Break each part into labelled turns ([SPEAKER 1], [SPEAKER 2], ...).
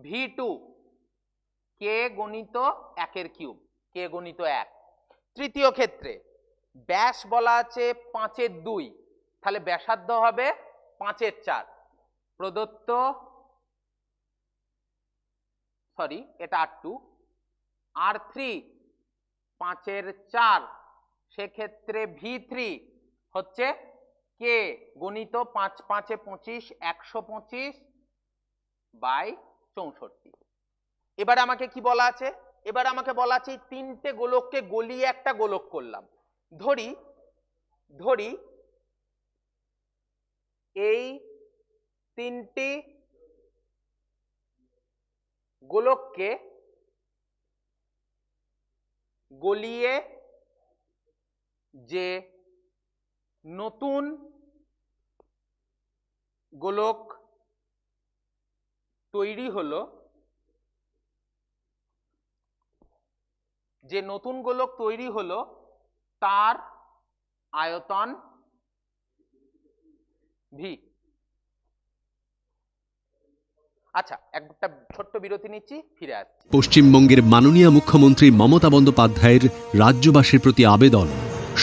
[SPEAKER 1] v2 কে গণিত 1 এর cube, কে গণিত 1। তৃতীয় ক্ষেত্রে ব্যাস বলা আছে 5 এর 2, তাহলে ব্যাসার্ধ হবে 5 এর 4 প্রদত্ত, সরি এটা r2 r3 5 এর 4, সেক্ষেত্রে v3 হচ্ছে কে গণিত 5 5 এ 25 125 বাই 64। এবার আমাকে কি বলা আছে, এবার আমাকে বলা আছে এই তিনটে গোলককে গলিয়ে একটা গোলক করলাম। ধরি এই তিনটি গোলককে গলিয়ে যে নতুন গোলক তৈরি হলো, যে নতুন গোলক তৈরি হলো তার আয়তন ভি। আচ্ছা, একটা ছোট্ট বিরতি নিচ্ছি, ফিরে আসছি।
[SPEAKER 2] পশ্চিমবঙ্গের মাননীয় মুখ্যমন্ত্রী মমতা বন্দ্যোপাধ্যায়ের রাজ্যবাসীর প্রতি আবেদন,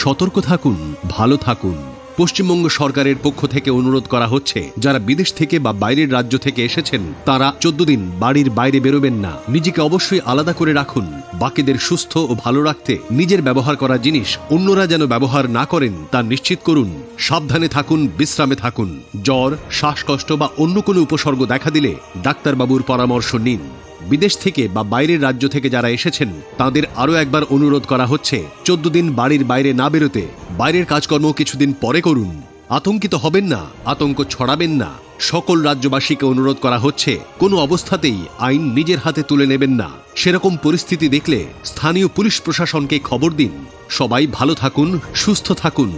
[SPEAKER 2] সতর্ক থাকুন, ভালো থাকুন। পশ্চিমবঙ্গ সরকারের পক্ষ থেকে অনুরোধ করা হচ্ছে, যারা বিদেশ থেকে বা বাইরের রাজ্য থেকে এসেছেন তারা 14 দিন বাড়ির বাইরে বেরোবেন না। নিজেকে অবশ্যই আলাদা করে রাখুন। বাকিদের সুস্থ ও ভালো রাখতে নিজের ব্যবহার করা জিনিস অন্যরা যেন ব্যবহার না করেন তা নিশ্চিত করুন। সাবধানে থাকুন, বিশ্রামে থাকুন। জ্বর, শ্বাসকষ্ট বা অন্য কোনো উপসর্গ দেখা দিলে ডাক্তারবাবুর পরামর্শ নিন। বিদেশ থেকে বা বাইরের রাজ্য থেকে যারা এসেছেন তাদের আরও একবার অনুরোধ করা হচ্ছে 14 দিন বাড়ির বাইরে না বেরোতে। বাইরের কাজকর্ম কিছুদিন পরে করুন। আতঙ্কিত হবেন না, আতঙ্ক ছড়াবেন না। সকল রাজ্যবাসীকে অনুরোধ করা হচ্ছে কোনো অবস্থাতেই আইন নিজের হাতে তুলে নেবেন না। সেরকম পরিস্থিতি দেখলে স্থানীয় পুলিশ প্রশাসনকে খবর দিন। সবাই ভালো থাকুন, সুস্থ থাকুন।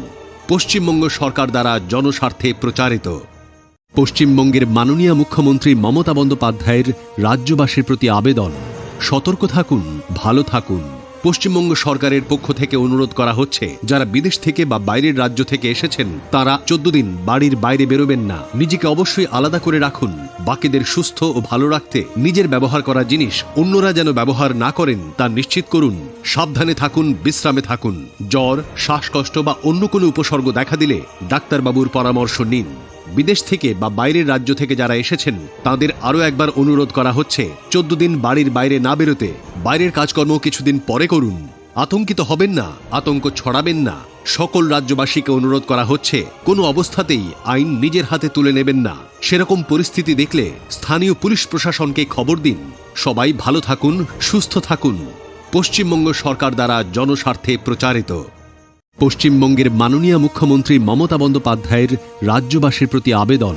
[SPEAKER 2] পশ্চিমবঙ্গ সরকার দ্বারা জনস্বার্থে প্রচারিত। পশ্চিমবঙ্গের মাননীয় মুখ্যমন্ত্রী মমতা বন্দ্যোপাধ্যায়ের রাজ্যবাসীর প্রতি আবেদন, সতর্ক থাকুন, ভালো থাকুন। পশ্চিমবঙ্গ সরকারের পক্ষ থেকে অনুরোধ করা হচ্ছে, যারা বিদেশ থেকে বা বাইরের রাজ্য থেকে এসেছেন তারা 14 দিন বাড়ির বাইরে বেরোবেন না। নিজেকে অবশ্যই আলাদা করে রাখুন। বাকিদের সুস্থ ও ভালো রাখতে নিজের ব্যবহার করা জিনিস অন্যরা যেন ব্যবহার না করেন তা নিশ্চিত করুন। সাবধানে থাকুন, বিশ্রামে থাকুন। জ্বর, শ্বাসকষ্ট বা অন্য কোনো উপসর্গ দেখা দিলে ডাক্তারবাবুর পরামর্শ নিন। বিদেশ থেকে বা বাইরের রাজ্য থেকে যারা এসেছেন তাদের আরও একবার অনুরোধ করা হচ্ছে 14 দিন বাড়ির বাইরে না বেরোতে। বাইরের কাজকর্ম কিছুদিন পরে করুন। আতঙ্কিত হবেন না, আতঙ্ক ছড়াবেন না। সকল রাজ্যবাসীকে অনুরোধ করা হচ্ছে কোনো অবস্থাতেই আইন নিজের হাতে তুলে নেবেন না। সেরকম পরিস্থিতি দেখলে স্থানীয় পুলিশ প্রশাসনকে খবর দিন। সবাই ভালো থাকুন, সুস্থ থাকুন। পশ্চিমবঙ্গ সরকার দ্বারা জনস্বার্থে প্রচারিত। পশ্চিমবঙ্গের মাননীয় মুখ্যমন্ত্রী মমতা বন্দ্যোপাধ্যায়ের রাজ্যবাসীর প্রতি আবেদন,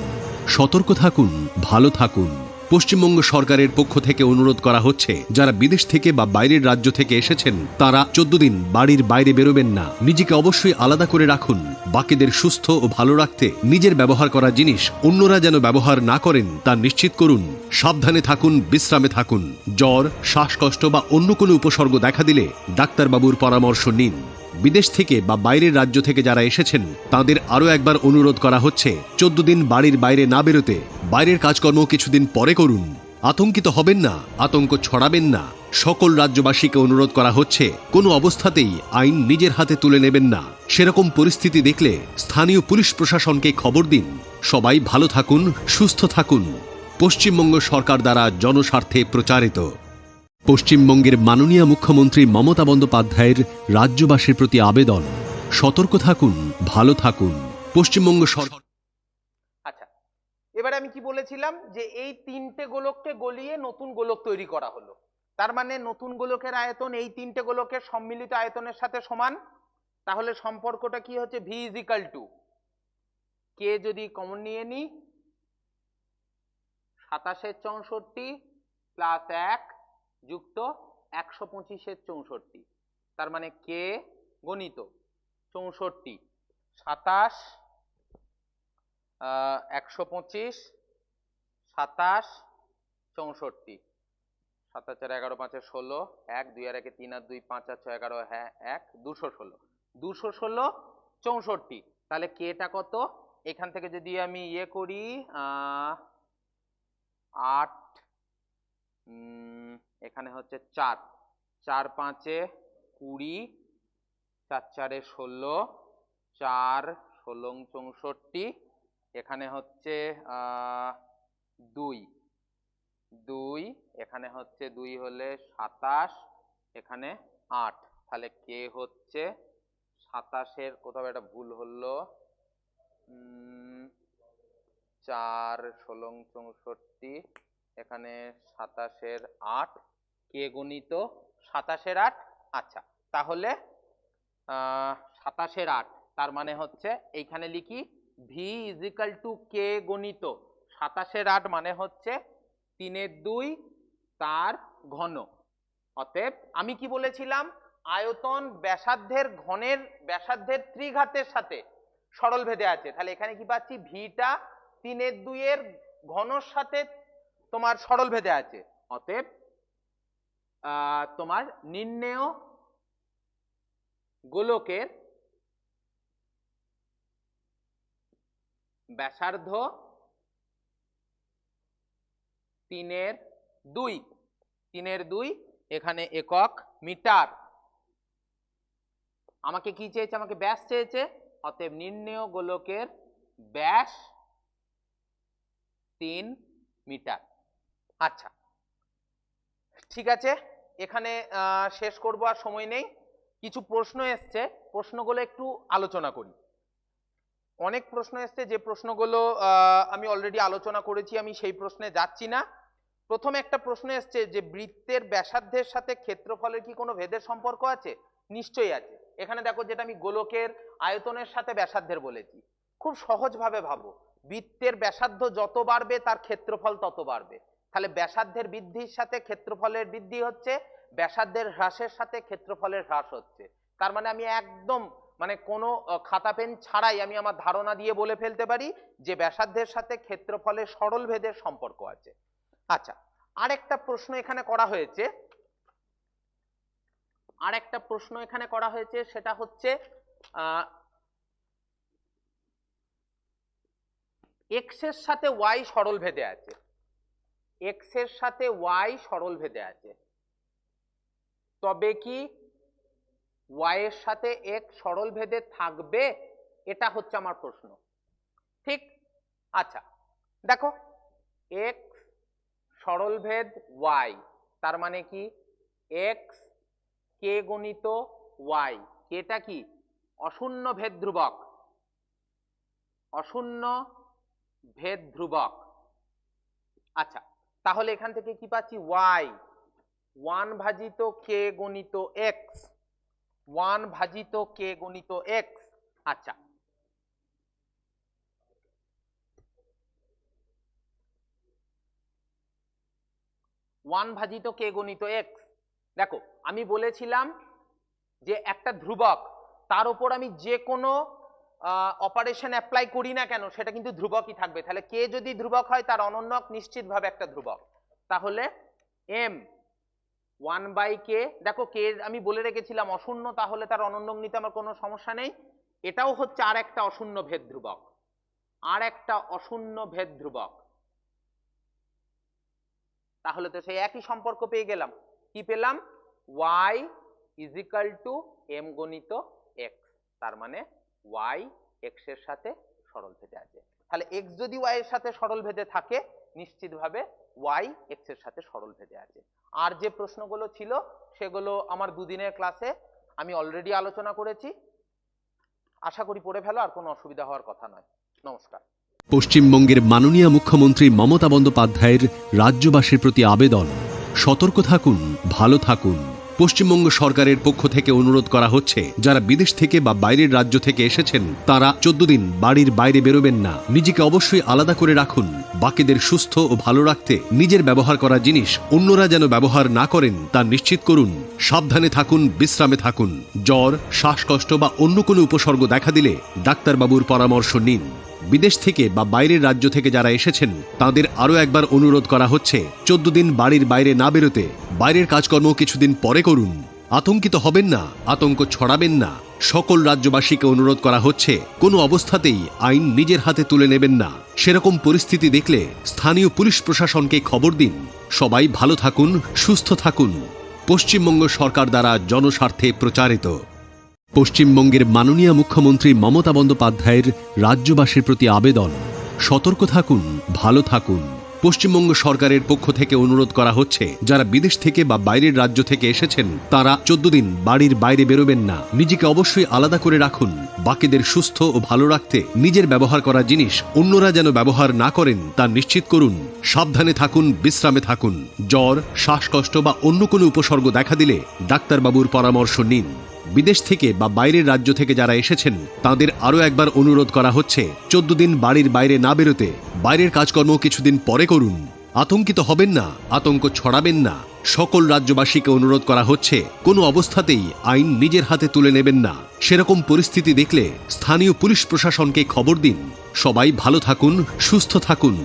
[SPEAKER 2] সতর্ক থাকুন, ভালো থাকুন। পশ্চিমবঙ্গ সরকারের পক্ষ থেকে অনুরোধ করা হচ্ছে, যারা বিদেশ থেকে বা বাইরের রাজ্য থেকে এসেছেন তারা 14 দিন বাড়ির বাইরে বেরোবেন না। নিজেকে অবশ্যই আলাদা করে রাখুন। বাকিদের সুস্থ ও ভালো রাখতে নিজের ব্যবহার করা জিনিস অন্যরা যেন ব্যবহার না করেন তা নিশ্চিত করুন। সাবধানে থাকুন, বিশ্রামে থাকুন। জ্বর, শ্বাসকষ্ট বা অন্য কোনো উপসর্গ দেখা দিলে ডাক্তারবাবুর পরামর্শ নিন। বিদেশ থেকে বা বাইরের রাজ্য থেকে যারা এসেছেন তাদের আরও একবার অনুরোধ করা হচ্ছে 14 দিন বাড়ির বাইরে না বেরোতে। বাইরের কাজকর্ম কিছুদিন পরে করুন। আতঙ্কিত হবেন না, আতঙ্ক ছড়াবেন না। সকল রাজ্যবাসীকে অনুরোধ করা হচ্ছে কোনো অবস্থাতেই আইন নিজের হাতে তুলে নেবেন না। সেরকম পরিস্থিতি দেখলে স্থানীয় পুলিশ প্রশাসনকে খবর দিন। সবাই ভালো থাকুন, সুস্থ থাকুন। পশ্চিমবঙ্গ সরকার দ্বারা জনস্বার্থে প্রচারিত। পশ্চিমবঙ্গের মাননীয় মুখ্যমন্ত্রী মমতা বন্দ্যোপাধ্যায়ের রাজ্যবাসীর প্রতি আবেদন, সতর্ক থাকুন, ভালো থাকুন। পশ্চিমবঙ্গ সরকার।
[SPEAKER 1] আচ্ছা, এবারে আমি কি বলেছিলাম যে এই তিনটে গোলককে গলিয়ে নতুন গোলক তৈরি করা হলো। তার মানে নতুন গোলকের আয়তন এই তিনটে গোলকের সম্মিলিত আয়তনের সাথে সমান। তাহলে সম্পর্কটা কি হচ্ছে, ভি ইজ ইকাল টু কে যদি কমন নিয়ে নিই 27 এর 64 প্লাস 1 যুক্ত 125 এর 64। তার মানে কে গণিত 64 27 125 27 64 7 4 11 5 16 1 2 আর 1 3 আর 2 5 আর 6 11 হ্যাঁ 1 216 216 64। তাহলে কেটা কত, এখান থেকে যদি আমি ইয়ে করি 8 এখানে হচ্ছে 4, 4 5 20, 4 4 16, 4 16 64, এখানে হচ্ছে 2, 2, এখানে হচ্ছে 2 হলে 27, এখানে 8, তাহলে কে হচ্ছে 27-এর কোথাও একটা ভুল হলো, 4 16 64, এখানে 27-এর 8, কে গুণিত 27-এর 8। আচ্ছা, তাহলে 27-এর 8, তার মানে হচ্ছে এইখানে লিখি ভি ইজিক্যাল টু কে গুণিত 27-এর 8 মানে হচ্ছে 3-এর 2 তার ঘন। অতএব আমি কি বলেছিলাম, আয়তন ব্যাসার্ধের ঘনের ব্যাসার্ধের ত্রিঘাতের সাথে সরল ভেদে আছে। তাহলে এখানে কি পাচ্ছি, ভিটা 3-এর 2 এর ঘনর সাথে তোমার সরল ভেদে আছে। অতএব তোমার নির্ণেয় গোলকের ব্যাসার্ধ 3-এর 2, 3-এর 2, এখানে একক মিটার। আমাকে কি চেয়েছে, আমাকে ব্যাস চেয়েছে। অতএব নির্ণেয় গোলকের ব্যাস 3 মিটার। আচ্ছা, ঠিক আছে, এখানে শেষ করব, আর সময় নেই। কিছু প্রশ্ন এসছে, প্রশ্নগুলো একটু আলোচনা করি। অনেক প্রশ্ন এসছে, যে প্রশ্নগুলো আমি অলরেডি আলোচনা করেছি, আমি সেই প্রশ্নে যাচ্ছি না। প্রথমে একটা প্রশ্ন এসছে যে বৃত্তের ব্যাসার্ধের সাথে ক্ষেত্রফলের কি কোনো ভেদের সম্পর্ক আছে? নিশ্চয়ই আছে। এখানে দেখো, যেটা আমি গোলকের আয়তনের সাথে ব্যাসার্ধের বলেছি। খুব সহজভাবে ভাবো, বৃত্তের ব্যাসার্ধ যত বাড়বে তার ক্ষেত্রফল তত বাড়বে। তাহলে ব্যাসার্ধের বৃদ্ধির সাথে ক্ষেত্রফলের বৃদ্ধি হচ্ছে, ব্যাসার্ধের হ্রাসের সাথে ক্ষেত্রফলের হ্রাস হচ্ছে। তার মানে আমি একদম মানে কোনো খাতা পেন ছাড়াই আমি আমার ধারণা দিয়ে বলে ফেলতে পারি যে ব্যাসার্ধের সাথে ক্ষেত্রফলের সরল ভেদের সম্পর্ক আছে। আচ্ছা, আরেকটা প্রশ্ন এখানে করা হয়েছে, সেটা হচ্ছে এক্স এর সাথে ওয়াই সরল ভেদে আছে, এক্স এর সাথে ওয়াই সরল ভেদে আছে, তবে কি ওয়াই এর সাথে এক্স সরল ভেদে থাকবে? এটা হচ্ছে আমার প্রশ্ন, ঠিক? আচ্ছা, দেখো, এক্স সরল ভেদ ওয়াই, তার মানে কি এক্স কে গুণিত ওয়াই, কেটা কি অশূন্য ভেদ ধ্রুবক, অশূন্য ভেদ ধ্রুবক। আচ্ছা, তাহলে এখান থেকে কি পাচ্ছি, ওয়াই 1 ভাজিত কে গুণিত এক্স, 1 ভাজিত কে গুণিত এক্স। আচ্ছা, ওয়ান ভাজিত কে গুণিত এক্স। দেখো, আমি বলেছিলাম যে একটা ধ্রুবক, তার উপর আমি যে কোনো অপারেশন অ্যাপ্লাই করি না কেন সেটা কিন্তু ধ্রুবকই থাকবে। তাহলে কে যদি ধ্রুবক হয় তার অনন্যক নিশ্চিতভাবে একটা ধ্রুবক। তাহলে এম 1/k, দেখো কে আমি বলে রেখেছিলাম অশূন্য, তাহলে তার অনন্যক নিতে আমার কোনো সমস্যা নেই। এটাও হচ্ছে আর একটা অশূন্য ভেদ ধ্রুবক, আর একটা অশূন্য ভেদ ধ্রুবক। তাহলে তো সেই একই সম্পর্ক পেয়ে গেলাম। কি পেলাম? y ইজিক্যাল টু এম গণিত x, তার মানে y x এর সাথে সরল ভেদে আছে। তাহলে x যদি y এর সাথে সরল ভেদে থাকে, নিশ্চিতভাবে y x এর সাথে সরল ভেদে আছে। আর যে প্রশ্নগুলো ছিল সেগুলো আমার দুদিনের ক্লাসে আমি অলরেডি আলোচনা করেছি, আশা করি পড়ে ফেলো, আর কোনো অসুবিধা হওয়ার কথা নয়। নমস্কার।
[SPEAKER 2] পশ্চিমবঙ্গের মাননীয় মুখ্যমন্ত্রী মমতা বন্দ্যোপাধ্যায়ের রাজ্যবাসীর প্রতি আবেদন, সতর্ক থাকুন, ভালো থাকুন। পশ্চিমবঙ্গ সরকারের পক্ষ থেকে অনুরোধ করা হচ্ছে, যারা বিদেশ থেকে বা বাইরের রাজ্য থেকে এসেছেন তারা 14 দিন বাড়ির বাইরে বেরোবেন না। নিজেকে অবশ্যই আলাদা করে রাখুন। বাকিদের সুস্থ ও ভালো রাখতে নিজের ব্যবহার করা জিনিস অন্যরা যেন ব্যবহার না করেন তা নিশ্চিত করুন। সাবধানে থাকুন, বিশ্রামে থাকুন। জ্বর, শ্বাসকষ্ট বা অন্য কোনো উপসর্গ দেখা দিলে ডাক্তারবাবুর পরামর্শ নিন। বিদেশ থেকে বা বাইরের রাজ্য থেকে যারা এসেছেন তাদের আরও একবার অনুরোধ করা হচ্ছে, 14 দিন বাড়ির বাইরে না বেরোতে। বাইরের কাজকর্ম কিছুদিন পরে করুন। আতঙ্কিত হবেন না, আতঙ্ক ছড়াবেন না। সকল রাজ্যবাসীকে অনুরোধ করা হচ্ছে, কোনো অবস্থাতেই আইন নিজের হাতে তুলে নেবেন না। সেরকম পরিস্থিতি দেখলে স্থানীয় পুলিশ প্রশাসনকে খবর দিন। সবাই ভালো থাকুন, সুস্থ থাকুন। পশ্চিমবঙ্গ সরকার দ্বারা জনস্বার্থে প্রচারিত। পশ্চিমবঙ্গের মাননীয় মুখ্যমন্ত্রী মমতা বন্দ্যোপাধ্যায়ের রাজ্যবাসীর প্রতি আবেদন, সতর্ক থাকুন, ভালো থাকুন। পশ্চিমবঙ্গ সরকারের পক্ষ থেকে অনুরোধ করা হচ্ছে, যারা বিদেশ থেকে বা বাইরের রাজ্য থেকে এসেছেন তারা 14 দিন বাড়ির বাইরে বেরোবেন না। নিজেকে অবশ্যই আলাদা করে রাখুন। বাকিদের সুস্থ ও ভালো রাখতে নিজের ব্যবহার করা জিনিস অন্যরা যেন ব্যবহার না করেন তা নিশ্চিত করুন। সাবধানে থাকুন, বিশ্রামে থাকুন। জ্বর, শ্বাসকষ্ট বা অন্য কোনো উপসর্গ দেখা দিলে ডাক্তারবাবুর পরামর্শ নিন। বিদেশ থেকে বা বাইরের রাজ্য থেকে যারা এসেছেন তাদের আরও একবার অনুরোধ করা হচ্ছে 14 দিন বাড়ির বাইরে না বেরোতে। বাইরের কাজকর্ম কিছুদিন পরে করুন। আতঙ্কিত হবেন না, আতঙ্ক ছড়াবেন না। সকল রাজ্যবাসীকে অনুরোধ করা হচ্ছে, কোনো অবস্থাতেই আইন নিজের হাতে তুলে নেবেন না। সেরকম পরিস্থিতি দেখলে স্থানীয় পুলিশ প্রশাসনকে খবর দিন। সবাই ভালো থাকুন, সুস্থ থাকুন।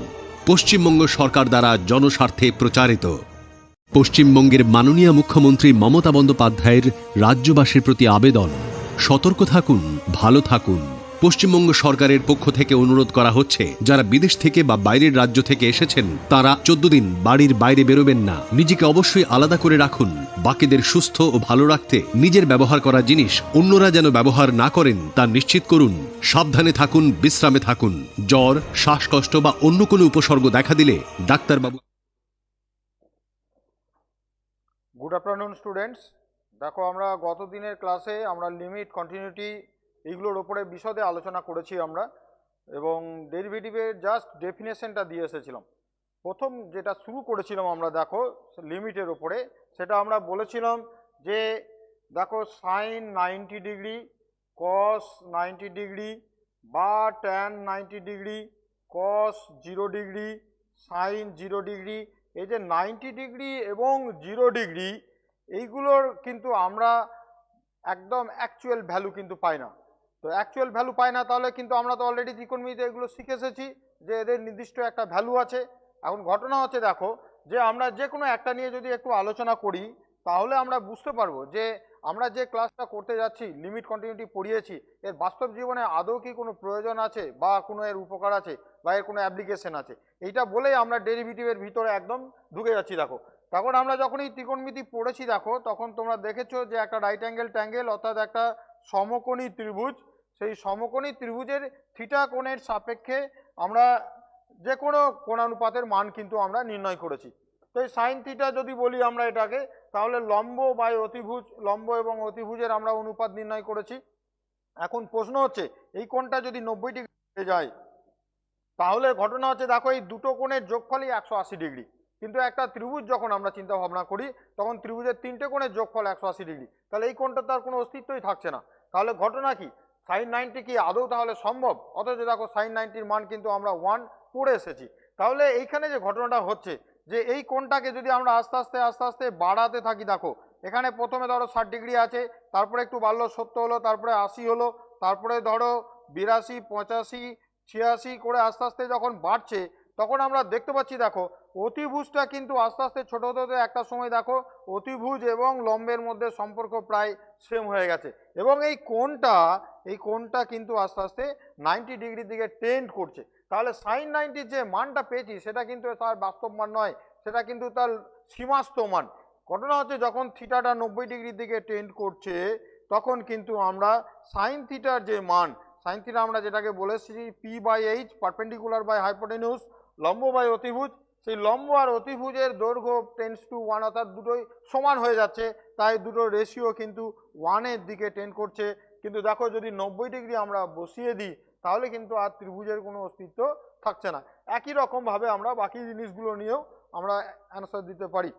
[SPEAKER 2] পশ্চিমবঙ্গ সরকার দ্বারা জনস্বার্থে প্রচারিত। পশ্চিমবঙ্গের মাননীয় মুখ্যমন্ত্রী মমতা বন্দ্যোপাধ্যায়ের রাজ্যবাসীর প্রতি আবেদন, সতর্ক থাকুন, ভালো থাকুন। পশ্চিমবঙ্গ সরকারের পক্ষ থেকে অনুরোধ করা হচ্ছে, যারা বিদেশ থেকে বা বাইরের রাজ্য থেকে এসেছেন তারা 14 দিন বাড়ির বাইরে বেরোবেন না। নিজেকে অবশ্যই আলাদা করে রাখুন। বাকিদের সুস্থ ও ভালো রাখতে নিজের ব্যবহার করা জিনিস অন্যরা যেন ব্যবহার না করেন তা নিশ্চিত করুন। সাবধানে থাকুন, বিশ্রামে থাকুন। জ্বর, শ্বাসকষ্ট বা অন্য কোনো উপসর্গ দেখা দিলে ডাক্তারবাবু।
[SPEAKER 3] Good afternoon students. দেখো, আমরা গত দিনের ক্লাসে আমরা লিমিট, কন্টিনিউটি এইগুলোর ওপরে বিশদে আলোচনা করেছি আমরা, এবং ডেরিভেটিভের জাস্ট ডেফিনেশনটা দিয়ে এসেছিলাম। প্রথম যেটা শুরু করেছিলাম আমরা, দেখো লিমিটের ওপরে, সেটা আমরা বলেছিলাম যে দেখো সাইন 90 ডিগ্রি, কস 90 ডিগ্রি বা ট্যান 90 ডিগ্রি, কস 0 ডিগ্রি, সাইন 0 ডিগ্রি, এই যে 90 ডিগ্রি এবং 0 ডিগ্রি এইগুলোর কিন্তু আমরা একদম অ্যাকচুয়াল ভ্যালু কিন্তু পাই না। তো অ্যাকচুয়াল ভ্যালু পাই না, তাহলে কিন্তু আমরা তো অলরেডি ত্রিকোণমিতিতে এগুলো শিখে এসেছি যে এদের নির্দিষ্ট একটা ভ্যালু আছে। এখন ঘটনা হচ্ছে দেখো, যে আমরা যে কোনো একটা নিয়ে যদি একটু আলোচনা করি তাহলে আমরা বুঝতে পারবো যে আমরা যে ক্লাসটা করতে যাচ্ছি, লিমিট কন্টিনিউটি পড়িয়েছি, এর বাস্তব জীবনে আদৌ কি কোনো প্রয়োজন আছে বা কোনো এর উপকার আছে বা এর কোনো অ্যাপ্লিকেশন আছে, এইটা বলেই আমরা ডেরিভেটিভের ভিতরে একদম ঢুকে যাচ্ছি। দেখো, তখন আমরা যখন এই ত্রিকোণমিতি পড়েছি দেখো, তখন তোমরা দেখেছো যে একটা রাইট অ্যাঙ্গেল ট্যাঙ্গেল অর্থাৎ একটা সমকোণী ত্রিভুজ, সেই সমকোণী ত্রিভুজের থিটা কোণের সাপেক্ষে আমরা যে কোনো কোণানুপাতের মান কিন্তু আমরা নির্ণয় করেছি। তো এই সাইন থিটা যদি বলি আমরা এটাকে, তাহলে লম্ব বাই অতিভুজ, লম্ব এবং অতিভুজের আমরা অনুপাত নির্ণয় করেছি। এখন প্রশ্ন হচ্ছে, এই কোণটা যদি 90 ডিগ্রি হয়ে যায় তাহলে ঘটনা হচ্ছে দেখো, এই দুটো কোণের যোগফলই 180 ডিগ্রি। কিন্তু একটা ত্রিভুজ যখন আমরা চিন্তা ভাবনা করি তখন ত্রিভুজের 3টে কোণের যোগফল 180 ডিগ্রি, তাহলে এই কোণটা তার কোনো অস্তিত্বই থাকছে না। তাহলে ঘটনা কি, সাইন 90 কি আদৌ তাহলে সম্ভব? অথচ দেখো সাইন 90-র মান কিন্তু আমরা 1 পড়ে এসেছি। তাহলে এইখানে যে ঘটনাটা হচ্ছে যে এই কোণটাকে যদি আমরা আস্তে আস্তে বাড়াতে থাকি, দেখো এখানে প্রথমে ধরো 60 ডিগ্রি আছে, তারপরে একটু বাড়লো 70 হলো, তারপরে 80 হলো, তারপরে ধরো 82, 85, 86 করে আস্তে আস্তে যখন বাড়ছে তখন আমরা দেখতে পাচ্ছি দেখো অতিভুজটা কিন্তু আস্তে আস্তে ছোট হতে হতে একটা সময় দেখো অতিভুজ এবং লম্বের মধ্যে সম্পর্ক প্রায় সেম হয়ে গেছে, এবং এই কোণটা কিন্তু আস্তে আস্তে 90 ডিগ্রির দিকে টেন্ড করছে। তাহলে সাইন 90 যে মানটা পেয়েছি সেটা কিন্তু তার বাস্তব মান নয়, সেটা কিন্তু তার সীমাস্ত মান। ঘটনা হচ্ছে যখন থিটাটা 90 ডিগ্রির দিকে টেন্ড করছে তখন কিন্তু আমরা সাইন থিটার যে মান, সাইন থিটা আমরা যেটাকে বলেছি P/H, পারপেন্ডিকুলার বাই হাইপোটেনিউস, লম্ব বাই অতিভুজ, সেই লম্ব আর অতিভুজের দৈর্ঘ্য টেন্ডস টু 1, অর্থাৎ দুটোই সমান হয়ে যাচ্ছে, তাই দুটো রেশিও কিন্তু 1-এর দিকে টেন্ড করছে। কিন্তু দেখো যদি 90 ডিগ্রি আমরা বসিয়ে দিই তাহলে কিন্তু আর ত্রিভুজের কোনো অস্তিত্ব থাকছে না। একই রকমভাবে আমরা বাকি জিনিসগুলো নিয়েও আমরা অ্যান্সার দিতে পারি।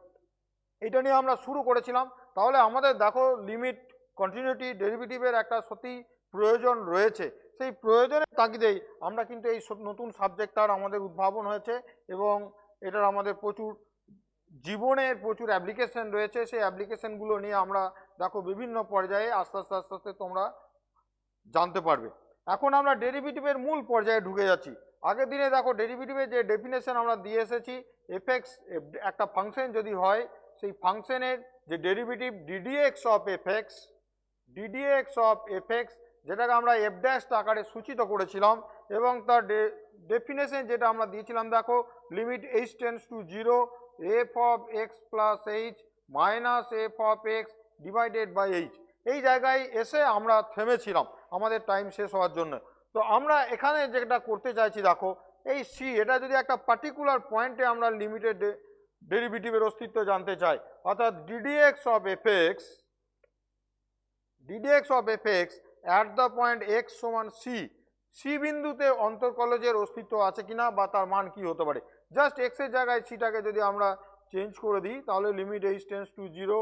[SPEAKER 3] এটা নিয়ে আমরা শুরু করেছিলাম। তাহলে আমাদের দেখো লিমিট, কন্টিনিউটি, ডেরিভেটিভের একটা সত্যি প্রয়োজন রয়েছে। সেই প্রয়োজনের তাগিদেই আমরা কিন্তু এই নতুন সাবজেক্টটার আমাদের উদ্ভাবন হয়েছে, এবং এটার আমাদের প্রচুর জীবনের প্রচুর অ্যাপ্লিকেশন রয়েছে। সেই অ্যাপ্লিকেশনগুলো নিয়ে আমরা দেখো বিভিন্ন পর্যায়ে আস্তে আস্তে তোমরা জানতে পারবে। এখন আমরা ডেরিভেটিভের মূল পর্যায়ে ঢুকে যাচ্ছি। আগের দিনে দেখো ডেরিভেটিভের যে ডেফিনেশন আমরা দিয়ে এসেছি, এফএক্স একটা ফাংশন যদি হয়, সেই ফাংশনের যে ডেরিভেটিভ ডিডিএক্স অফ এফএক্স, যেটাকে আমরা এফ ড্যাশ আকারে সূচিত করেছিলাম, এবং তার ডেফিনেশন যেটা আমরা দিয়েছিলাম দেখো limit h tends to 0 f of x plus h minus f of x divided by h. এই জায়গায় এসে আমরা থেমেছিলাম আমাদের টাইম শেষ হওয়ার জন্য। তো আমরা এখানে যেটা করতে চাইছি দেখো, এই সি এটা যদি একটা পার্টিকুলার পয়েন্টে আমরা লিমিটেড ডেরিভেটিভের অস্তিত্ব জানতে চাই, অর্থাৎ ddx of F x at the point x সমান সি, সি বিন্দুতে অন্তর্কলজের অস্তিত্ব আছে কিনা বা তার মান কি হতে পারে। জাস্ট এক্স এর জায়গায় সিটাকে যদি আমরা চেঞ্জ করে দিই তাহলে limit h tends to 0